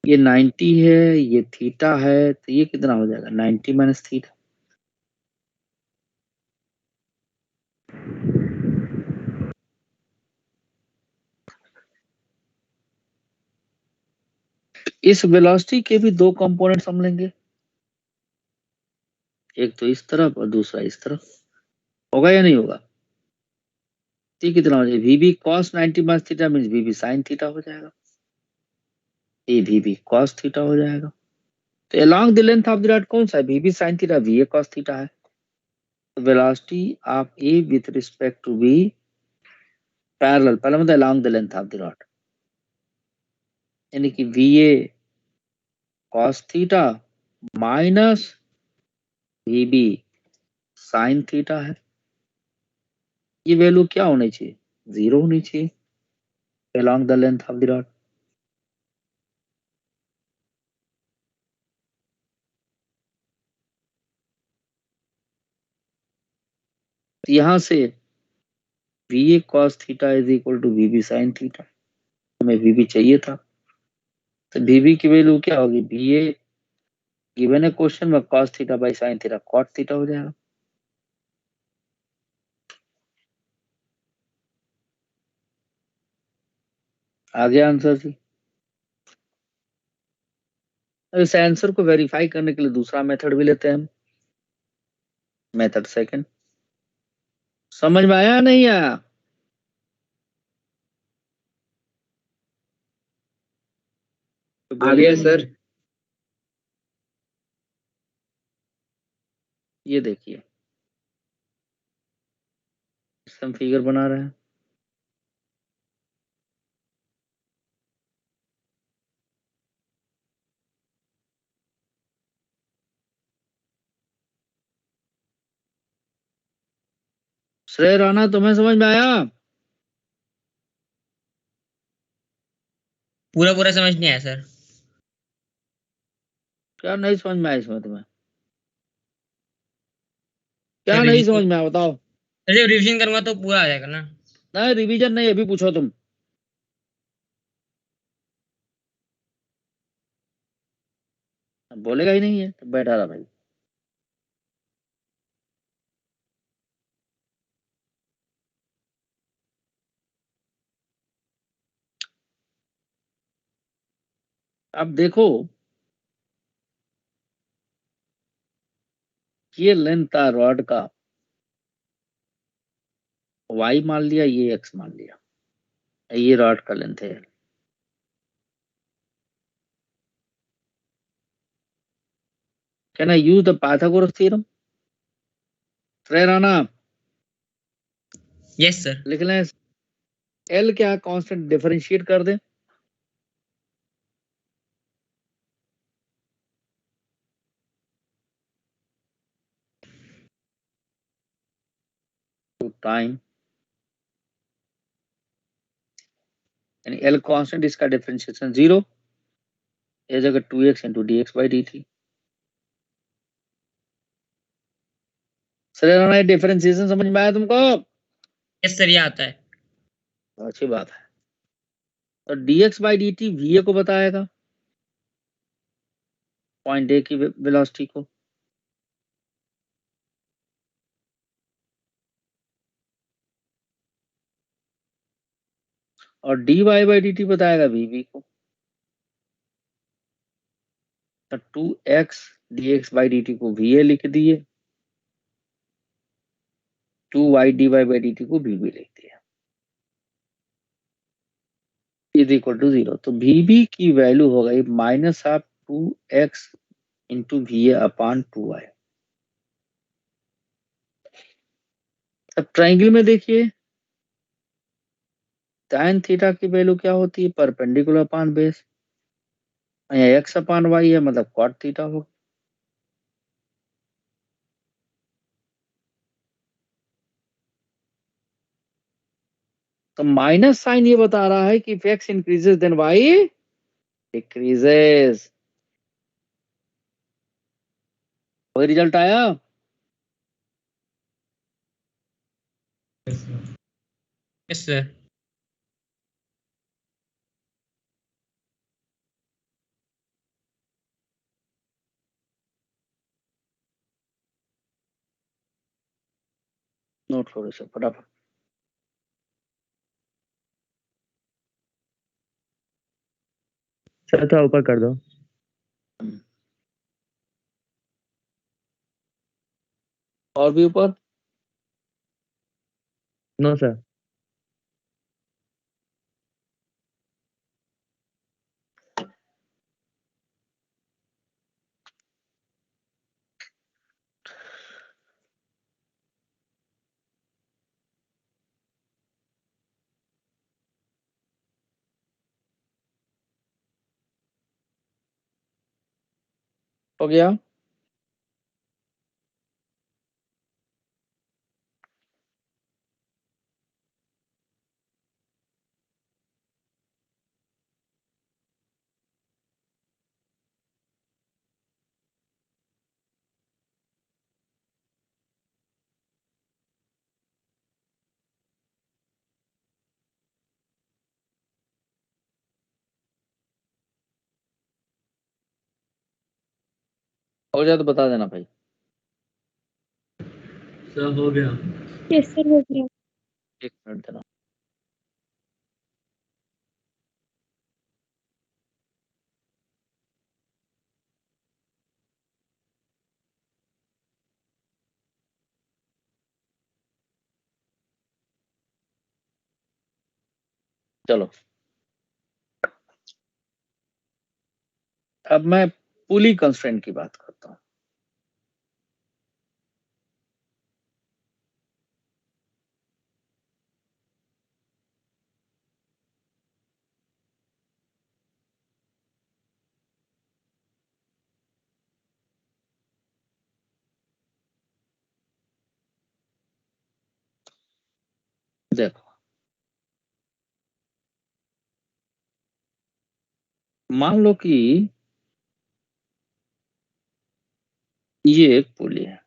ये 90 है, ये थीटा है, तो ये कितना हो जाएगा 90 माइनस थीटा। इस वेलोसिटी के भी दो कंपोनेंट्स हम लेंगे, एक तो इस तरफ और दूसरा इस तरफ। होगा या नहीं होगा? ये कितना हो जाएगा वीबी cos 90 माइनस थीटा मीन्स वीबी साइन थीटा हो जाएगा, ये वीबी cos थीटा हो जाएगा। तो along the length of the rod कौन सा है? VB sine theta, va cos theta है। तो velocity of a with respect to b parallel, पहला मतलब along the length of the rod, यानी कि va cos थीटा माइनस वीबी साइन थीटा है। ये वैल्यू क्या होनी चाहिए? 0 होनी चाहिए along the length of the rod। यहां से va cos थीटा is equal to VB sine theta, हमें वीबी चाहिए था, तो वीबी की वैल्यू क्या होगी? va गिवन है क्वेश्चन में cos theta by sine theta, cot theta हो जाएगा। आगे आंसर जी। इस आंसर को वेरीफाई करने के लिए दूसरा मेथड भी लेते हैं हम, मेथड सेकंड। समझ में आया नहीं आया? आ गया सर। ये देखिए हम फिगर बना रहे हैं, श्रेय राणा तुम्हें समझ में आया? पूरा पूरा समझ नहीं आया सर। क्या नहीं समझ में आया इसमें तुम्हें? क्या सर नहीं समझ में आया बताओ? जब रिविजन करूंगा तो पूरा आ जाएगा ना। नहीं रिवीजन नहीं, अभी पूछो तुम। बोलेगा ही नहीं है तो बैठा रहा भाई। अब देखो ये लेंथ था रॉड का, y मान लिया, ये x मान लिया, ये रॉड का लेंथ है। Can I use the Pythagoras theorem? श्रेय राणा यस सर। लिख लें l क्या कांस्टेंट, डिफरेंशिएट कर दें। तो टाइम यानी l कांस्टेंट, इसका डिफरेंशिएशन 0, ये जगह 2x into dx by dt। श्रेय राणा डिफरेंशिएशन समझ में आया तुमको? यस सर, ये आता है। अच्छी बात है। तो dx बाई dt va को बताएगा, पॉइंट ए की वेलोसिटी को, और dy बाई dt बताएगा vb को। तो 2x dx बाई dt को va लिख दिए, 2y dy बाई dt को vb लिख दिया। Is equal to 0। तो VB की वैल्यू हो गई -2x into VA upon 2y। अब ट्राइंगल में देखिए tan थीटा की वैल्यू क्या होती है, परपेंडिकुलर अपॉन बेस। यहाँ x अपॉन y है, मतलब cot थीटा होगा। तो माइनस साइन ये बता रहा है कि if x increases then y decreases। कोई रिजल्ट आया? Yes sir. नोट करो इसे फटाफट। सर थोड़ा ऊपर कर दो। और भी ऊपर। No sir. हो गया? हो जाए तो बता देना भाई। सर हो गया। यस सर हो गया। 1 मिनट देना। चलो अब मैं पुली कंस्ट्रेंट की बात करता हूं। देखो मान लो कि ये एक पुली है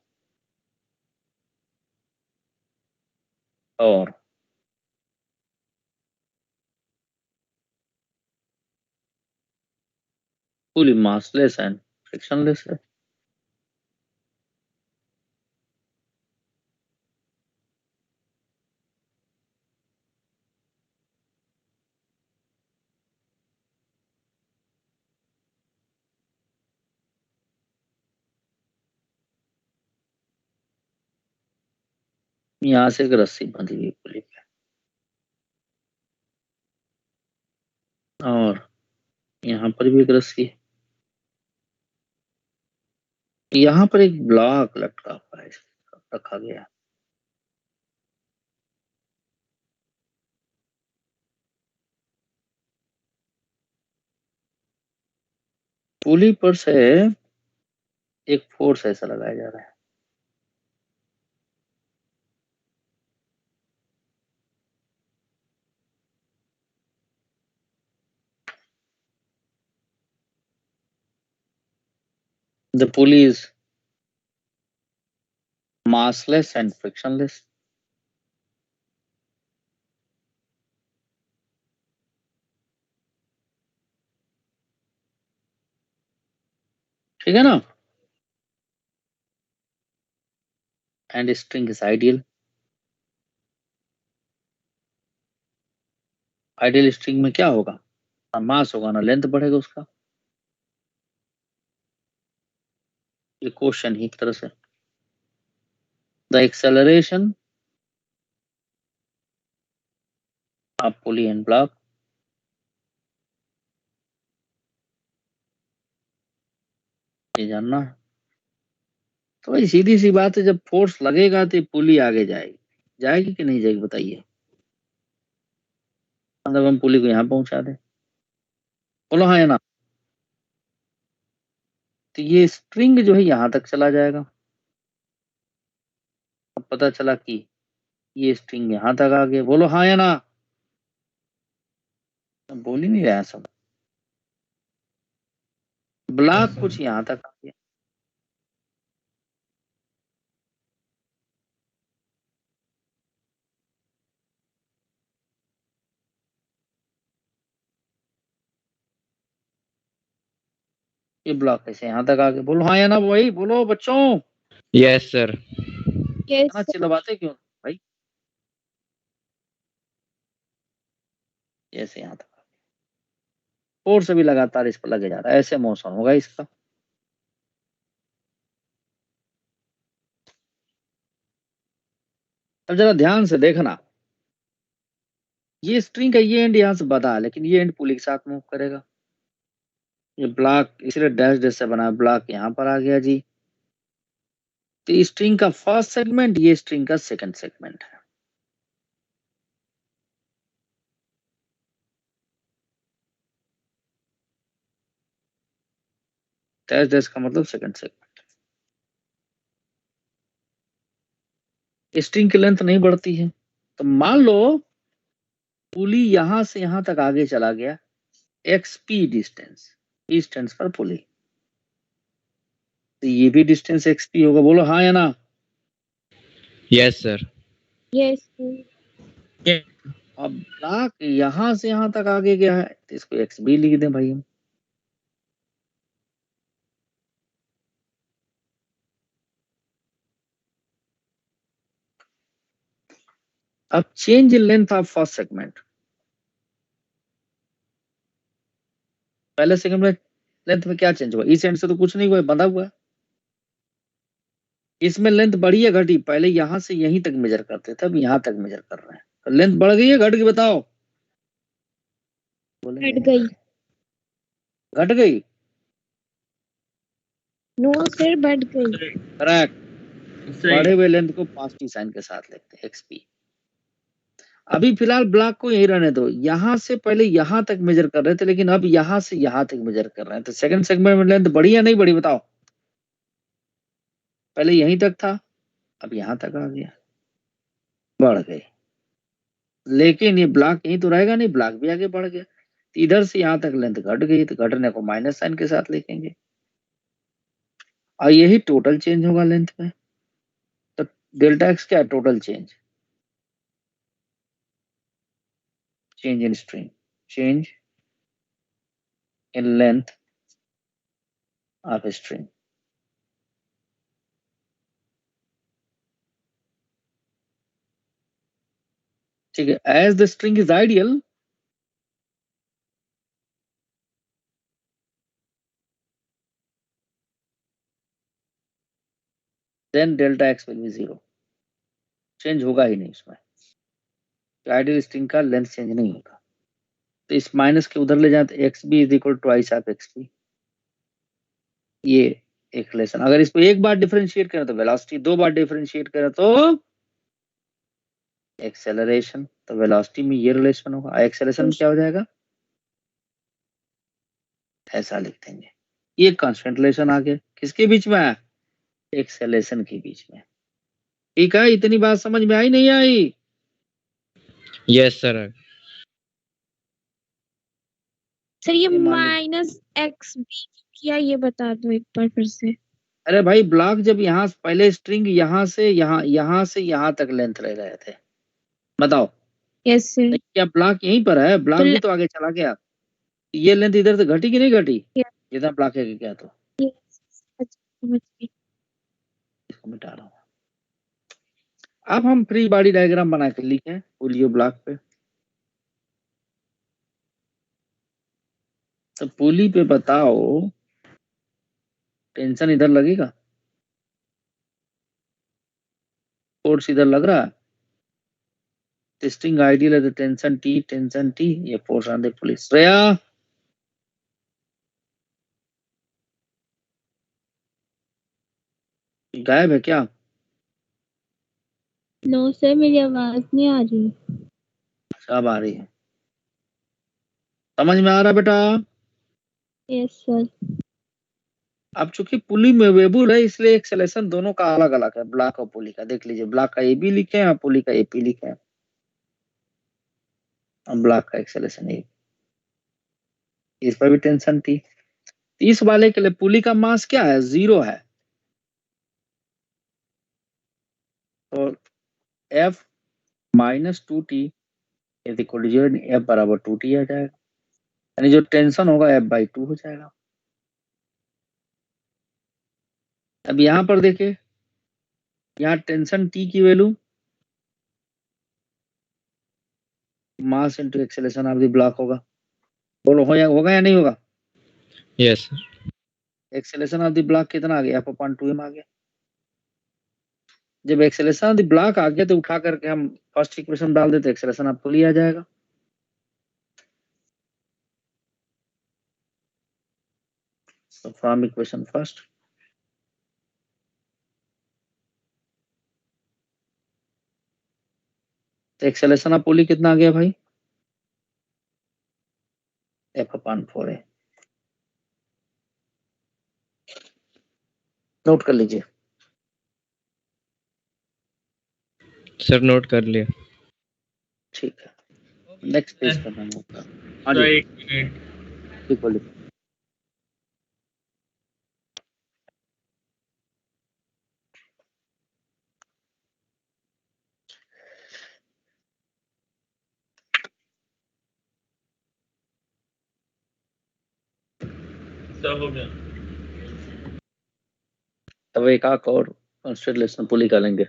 और पुली मासलेस एंड फ्रिक्शनलेस है। यहां से एक रस्सी बंधी हुई पुली पे और यहाँ पर भी एक रस्सी है। यहाँ पर एक ब्लॉक लटका हुआ है, रखा गया है। पुली पर से एक फोर्स ऐसा लगाया जा रहा है। The pulley is massless and frictionless. ठीक है ना? And string is ideal. Ideal string में क्या होगा, ना मास होगा ना लेंथ बढ़ेगा उसका। ये क्वेश्चन ही एक तरह से। The acceleration of pulley and block ये जानना है। तो भाई सीधी सी बात है, जब फोर्स लगेगा तो पुली आगे जाएगी, जाएगी कि नहीं जाएगी बताइए। मतलब हम पुली को यहाँ पहुंचा दें, बोलो हाँ या ना। तो ये स्ट्रिंग जो है यहाँ तक चला जाएगा। अब पता चला कि ये स्ट्रिंग यहाँ तक आ गया, बोलो हाँ या ना। बोल ही नहीं रहा है सब। ब्लॉक कुछ यहाँ तक आ गया, ये ब्लॉक ऐसे यहाँ तक आ गया, बोलो हाँ या ना भाई, बोलो बच्चों। Yes sir. यस इतना चिल्लाते क्यों भाई। ऐसे यहाँ तक फोर्स भी लगातार इस पर लगे जा रहा है, ऐसे मोशन होगा इसका। अब जरा ध्यान से देखना, ये स्ट्रिंग का ये एंड यहाँ से बधा है, लेकिन ये एंड पुली के साथ मूव करेगा। ये ब्लॉक इसलिए डैश डैश से बना, ब्लॉक यहाँ पर आ गया जी। तो स्ट्रिंग का फर्स्ट सेगमेंट, ये स्ट्रिंग का सेकंड सेगमेंट है। डैश डैश का मतलब सेकंड सेगमेंट। स्ट्रिंग की लेंथ नहीं बढ़ती है, तो मान लो पुली यहां से यहां तक आगे चला गया, एक्सपी डिस्टेंस, डिस्टेंस पर पुली, तो ये भी डिस्टेंस एक्सपी होगा, बोलो हाँ या ना। Yes sir. यस अब ब्लॉक यहां से यहां तक आगे गया है, तो इसको एक्स बी लिख दें भाई हम। अब change length of first segment, पहले सेगमेंट में लेंथ में क्या चेंज हुआ, इस एंड से तो कुछ नहीं हुआ, बंधा हुआ है। इसमें लेंथ बढ़ी है घटी, पहले यहां से यहीं तक मेजर करते थे, अब यहां तक मेजर कर रहे हैं, तो लेंथ बढ़ गई है घट गई, बताओ। हट गई। घट गई, नो सर बढ़ गई। करेक्ट। बढ़े हुए लेंथ को पॉजिटिव साइन के साथ लिखते हैं, एक्सपी। अभी फिलहाल ब्लॉक को यही रहने दो, यहां से पहले यहां तक मेजर कर रहे थे, लेकिन अब यहां से यहां तक मेजर कर रहे हैं, तो सेकंड सेगमेंट में लेंथ बढ़ी या नहीं बढ़ी बताओ। पहले यहीं तक था, अब यहां तक आ गया, बढ़ गए। लेकिन ये ब्लॉक यहीं तो रहेगा नहीं, ब्लॉक भी आगे बढ़ गया, तो इधर से यहां तक लेंथ घट गई, तो घटने को माइनस साइन के साथ लिखेंगे, और यही टोटल चेंज होगा लेंथ में। तो डेल्टा एक्स क्या है, total change, change in string, change in length of string. ठीक है, as the string is ideal, then delta X will be 0, change होगा ही नहीं उसमें, आइडियल स्ट्रिंग का लेंथ चेंज नहीं होगा। तो इस माइनस के उधर ले जाए तो X B is equal twice of X B, ये एक रिलेशन। अगर इसको एक बार डिफरेंशिएट करें तो वेलोसिटी, दो बार डिफरेंशिएट करें तो एक्सेलरेशन, तो वेलोसिटी में ये रिलेशन होगा, एक्सेलरेशन में क्या हो जाएगा, ऐसा लिख देंगे। ये कांस्टेंट रिलेशन आ गया, किसके बीच में है, एक्सेलरेशन के बीच में। ठीक है, इतनी बात समझ में आई नहीं आई। Yes sir. सर ये ये मान लीजिए, माइनस एक्स बी किया, ये बता दो एक बार फिर से। अरे भाई ब्लॉक जब यहाँ पहले स्ट्रिंग यहाँ से यहाँ से यहाँ तक लेंथ रह रहे थे, बताओ। Yes sir. नहीं, क्या ब्लॉक यहीं पर है, ब्लॉक भी तो आगे चला गया, ये लेंथ इधर से घटी कि नहीं घटी, जितना ब्लॉक है क्या, तो समझ गई। इसको मिटा रहा हूँ। अब हम फ्री बॉडी डायग्राम बना के लिखे पोलियो ब्लॉक पे, तो पुली पे बताओ टेंशन इधर लगेगा, फोर्स इधर लग रहा है, स्ट्रिंग आइडियल है तो टेंशन टी, ये फोर्स ऑन द पुली। श्रेया गायब है क्या? नो सर, मेरी आवाज नहीं आ रही। अब आ रही है। समझ में आ रहा बेटा? Yes sir. अब चूंकि पुली मूवेबल है इसलिए एक्सेलेरेशन दोनों का अलग अलग है, ब्लॉक और पुली का। देख लीजिए, ब्लॉक का एबी लिखे हैं और पुली का एपी लिखे हैं। और ब्लॉक का एक्सेलेरेशन ए। इस पर भी टेंशन थी। इस वाले के लिए पुली का मास क्या है? 0 है। तो F minus 2T is equal to 0, F बराबर 2T आ जाएगा। यानी जो टेंशन होगा F/2 हो जाएगा। अब यहां पर देखिए, यहाँ टेंशन T की value mass into acceleration of the block होगा। बोलो होगा या नहीं होगा? Yes, sir. Acceleration of the block कितना आ गया? F/2m आ गया। जब एक्सेलेरेशन ऑफ द ब्लॉक आ गया तो उठा करके हम फर्स्ट इक्वेशन डाल देते, एक्सेलेरेशन ऑफ पुली आ जाएगा। So from equation first, तो एक्सेलेरेशन ऑफ पुली कितना आ गया भाई? F/4 है। नोट कर लीजिए। Sir, note कर लिया। ठीक है, नेक्स्ट पेज पर हम लोग का। हाँ सर जी, एक मिनट। ठीक बोलिए। सब हो गया। अब एक आंख और कंस्टेलेशन पुली का लेंगे।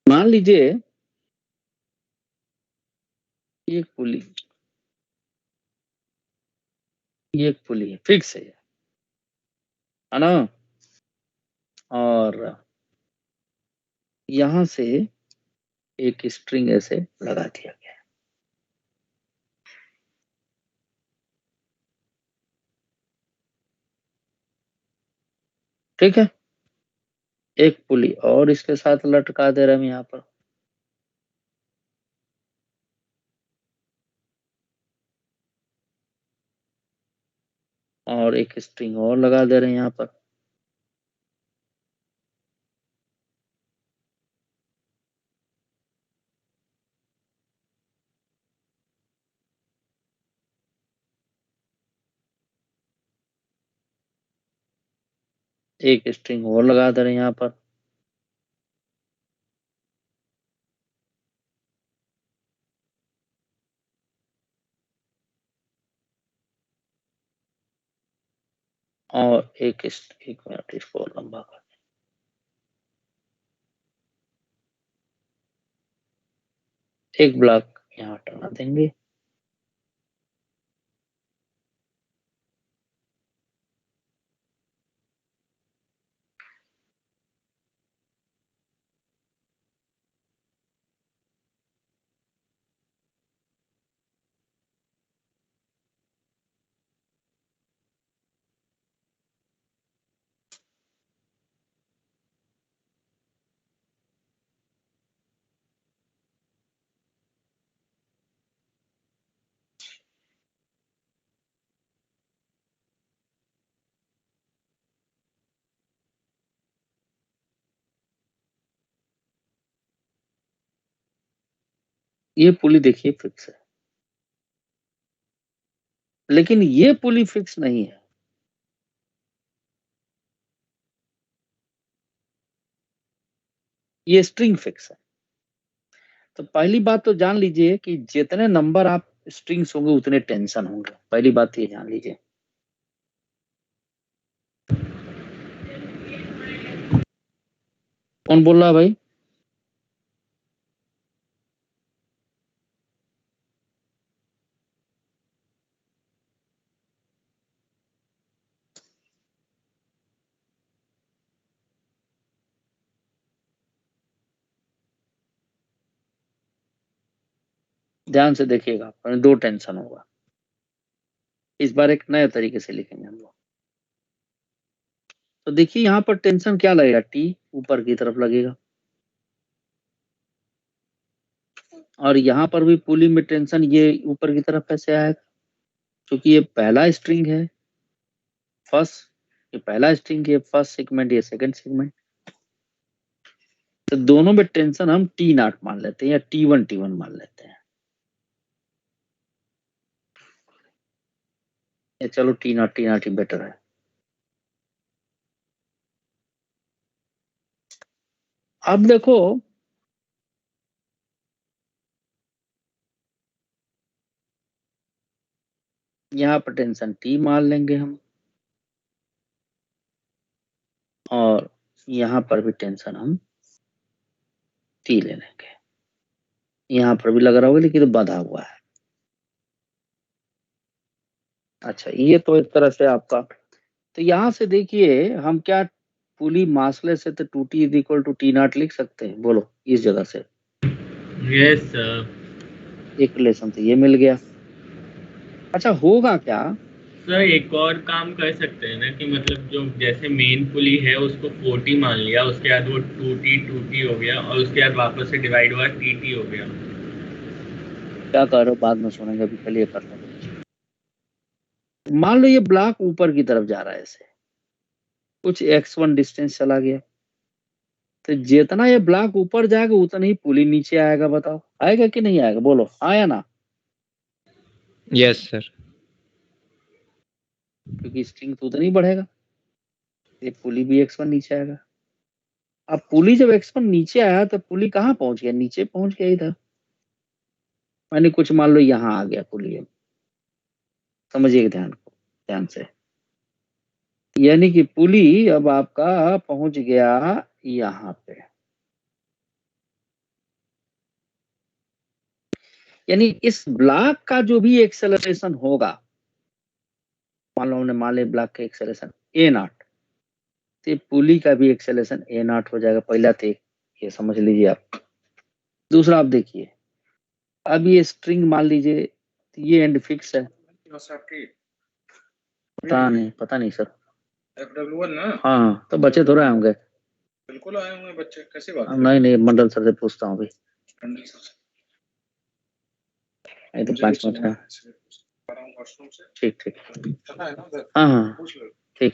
मान लीजिए एक पुली, ये एक पुली है, फिक्स है ना? और यहां से एक स्ट्रिंग ऐसे लगा दिया गया। ठीक है, एक पुली और इसके साथ लटका दे रहे हम यहाँ पर। और एक स्ट्रिंग और लगा दे रहे हैं यहाँ पर। एक स्ट्रिंग और लगा दे रहे हैं यहाँ पर। और एक मिनट इसको और लंबा कर, एक ब्लॉक यहाँ हटा देंगे। ये पुली देखिए फिक्स है, लेकिन ये पुली फिक्स नहीं है। ये स्ट्रिंग फिक्स है। तो पहली बात तो जान लीजिए कि जितने नंबर आप स्ट्रिंग्स होंगे उतने टेंशन होंगे। पहली बात ये जान लीजिए। कौन बोल रहा है भाई? ध्यान से देखिएगा, पर 2 टेंशन होगा। इस बार एक नए तरीके से लिखेंगे हम लोग। तो देखिए यहाँ पर टेंशन क्या लगेगा, टी ऊपर की तरफ लगेगा, और यहाँ पर भी पुली में टेंशन ये ऊपर की तरफ कैसे आएगा, क्योंकि ये पहला स्ट्रिंग है, फर्स्ट, ये पहला स्ट्रिंग है, फर्स्ट सेगमेंट, ये सेकंड सेगमेंट, तो दोनों में टेंशन हम T0 मान लेते हैं या T1 मान लेते हैं। या चलो T0 ही बेटर है। अब देखो यहाँ पर टेंशन T मान लेंगे हम, और यहाँ पर भी टेंशन हम T ले लेंगे। यहाँ पर भी लग रहा होगा लेकिन तो बंधा हुआ है। अच्छा, ये तो एक तरह से आपका, तो यहाँ से देखिए हम क्या पुली मासलेस है तो 2T is equal to T0 लिख सकते हैं, बोलो इस जगह से। Yes sir. एक रिलेशन तो ये मिल गया। अच्छा, होगा क्या, सर एक और काम कर सकते हैं ना कि मतलब जो जैसे मेन पुली है उसको 40 मान लिया, उसके बाद वो 2T हो गया, और उसके बाद वापस से डिवाइड हुआ TT हो गया। क्या कर रहे हो बाद में सुनेंगे, अभी पहले ये कर लो। मान लो ये ब्लॉक ऊपर की तरफ जा रहा है, ऐसे कुछ x1 डिस्टेंस चला गया, तो जितना ये ब्लॉक ऊपर जाएगा उतना ही पुली नीचे आएगा। बताओ आएगा कि नहीं आएगा, बोलो आया ना, यस सर। क्योंकि स्ट्रिंग तो उतना ही बढ़ेगा, ये पुली भी x1 नीचे आएगा। अब पुली जब x1 नीचे आया तो पुली कहाँ पहुंच गया, नीचे पहुंच गया इधर, मैंने कुछ मान लो यहाँ आ गया पुली। समझिए ध्यान से, यानी कि पुली अब आपका पहुंच गया यहाँ पे, यानी इस ब्लॉक का जो भी एक्सेलरेशन होगा, मान लो हमने मान लिया ब्लॉक का एक्सेलरेशन A0, तो पुली का भी एक्सेलरेशन A0 हो जाएगा। पहला तो ये समझ लीजिए आप। दूसरा आप देखिए, अब ये स्ट्रिंग मान लीजिए, तो ये एंड फिक्स है, पता नहीं सर। FW1 ना? हाँ, तो बच्चे थोड़ा होंगे, बिल्कुल आए होंगे बच्चे, कैसी बात है? नहीं मंडल सर से पूछता हूँ भाई, मंडल सर से नहीं तो 5 मिनट है। वॉशरूम से ठीक पता है ना उधर? हाँ पूछ लो। ठीक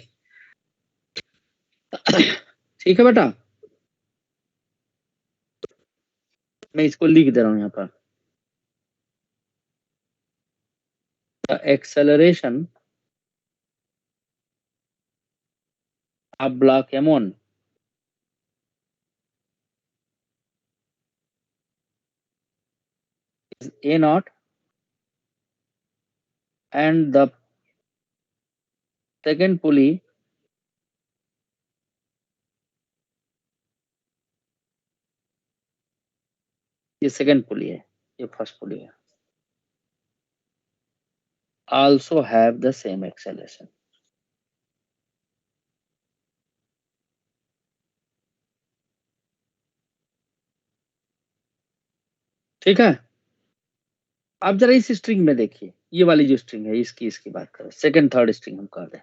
ठीक है बेटा, मैं इसको लिख दे रहा हूँ यहाँ पर। Acceleration of block M1 is A0, and the second pulley ये सेकंड पुली है, ये फर्स्ट पुली है, also have the same acceleration। ठीक है। अब जरा इस स्ट्रिंग में देखिए, ये वाली जो स्ट्रिंग है इसकी बात करें, सेकंड थर्ड स्ट्रिंग हम कर दें,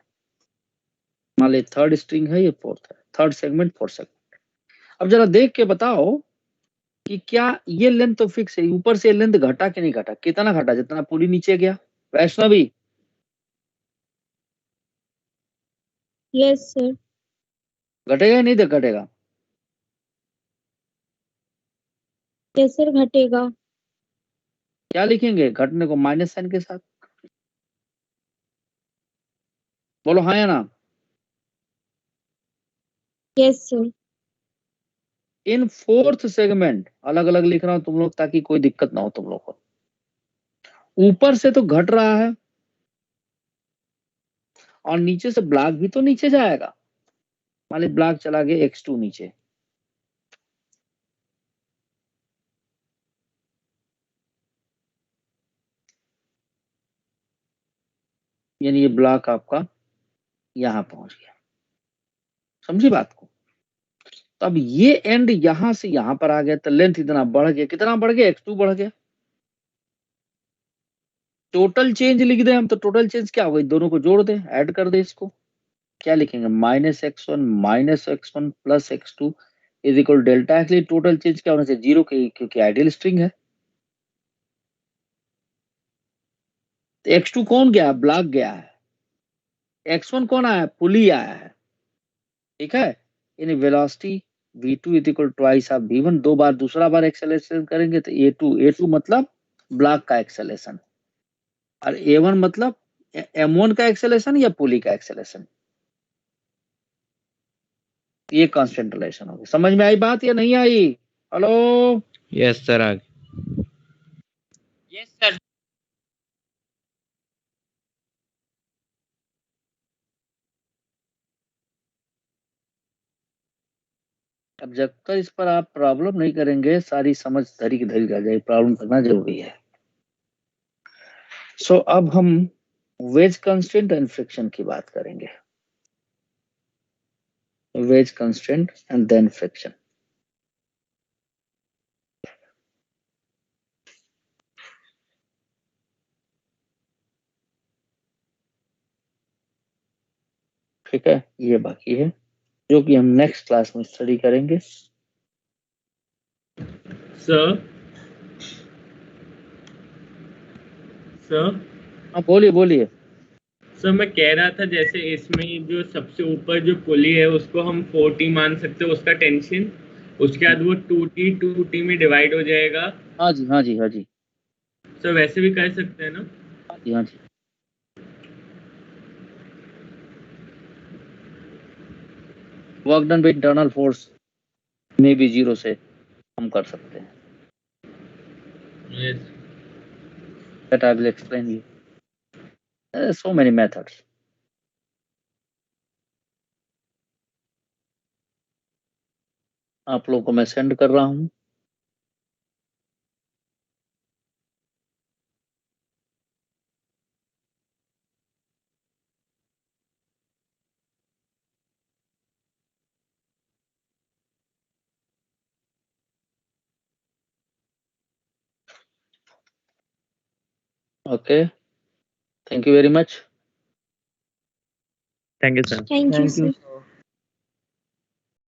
मान ली थर्ड स्ट्रिंग है, ये फोर्थ है, थर्ड सेगमेंट फोर्थ सेगमेंट। अब जरा देख के बताओ कि क्या ये लेंथ तो फिक्स है, ऊपर से लेंथ घटा कि नहीं घटा, कितना घटा, जितना पुली नीचे गया। Vaishnavi, yes sir. घटेगा या नहीं घटेगा, यस सर घटेगा। क्या लिखेंगे घटने को, माइनस साइन के साथ, बोलो हाँ या ना। Yes sir. In fourth segment अलग अलग लिख रहा हूं तुम लोग, ताकि कोई दिक्कत ना हो तुम लोग को। ऊपर से तो घट रहा है और नीचे से ब्लॉक भी तो नीचे जाएगा, मान ली ब्लॉक चला गया x2 नीचे, यानी ये ब्लॉक आपका यहां पहुंच गया। समझी बात को। तो अब ये एंड यहां से यहां पर आ गया, तो लेंथ इतना बढ़ गया, कितना बढ़ गया, x2 बढ़ गया। टोटल चेंज लिख दें हम, तो टोटल चेंज क्या होगा, दोनों को जोड़ दें, ऐड कर दें इसको, क्या लिखेंगे, -x1 plus x2 is equal delta x. Total change क्या होना चाहिए, 0 के, क्योंकि आइडियल स्ट्रिंग है। तो x2 कौन गया, ब्लॉक गया है, x1 कौन आया, पुली आया है, ठीक है। यानी velocity v2 is equal twice of v1, 2 बार, दूसरा बार एक्सेलरेशन करेंगे तो a2 मतलब ब्लॉक का एक्सेलरेशन, और a1 मतलब m1 का एक्सेलरेशन या पुली का एक्सेलरेशन। ये कांस्टेंट रिलेशन होगी। समझ में आई बात या नहीं आई? हेलो, यस सर, आगे। Yes sir. अब जब तक इस पर आप प्रॉब्लम नहीं करेंगे, सारी समझ धरी की धरी रह जाएगी, प्रॉब्लम करना जरूरी है। सो अब हम वेज कंस्ट्रेंट एंड फ्रिक्शन की बात करेंगे। Wedge constraint and then friction. ठीक है, ये बाकी है जो कि हम नेक्स्ट क्लास में स्टडी करेंगे। सर हाँ बोलिए बोलिए। सर मैं कह रहा था जैसे इसमें जो सबसे ऊपर जो पुली है उसको हम 40 मान सकते हैं, उसका टेंशन, उसके बाद वो 2T में डिवाइड हो जाएगा। हाँ जी हाँ जी हाँ जी सर वैसे भी कर सकते हैं ना? हाँ जी हाँ जी। Work done by internal force में भी 0 से हम कर सकते हैं। Yes. That I will explain you. There are so many methods. आप लोगों को मैं सेंड कर रहा हूं। Okay. Thank you very much. Thank you sir. Thank you, sir.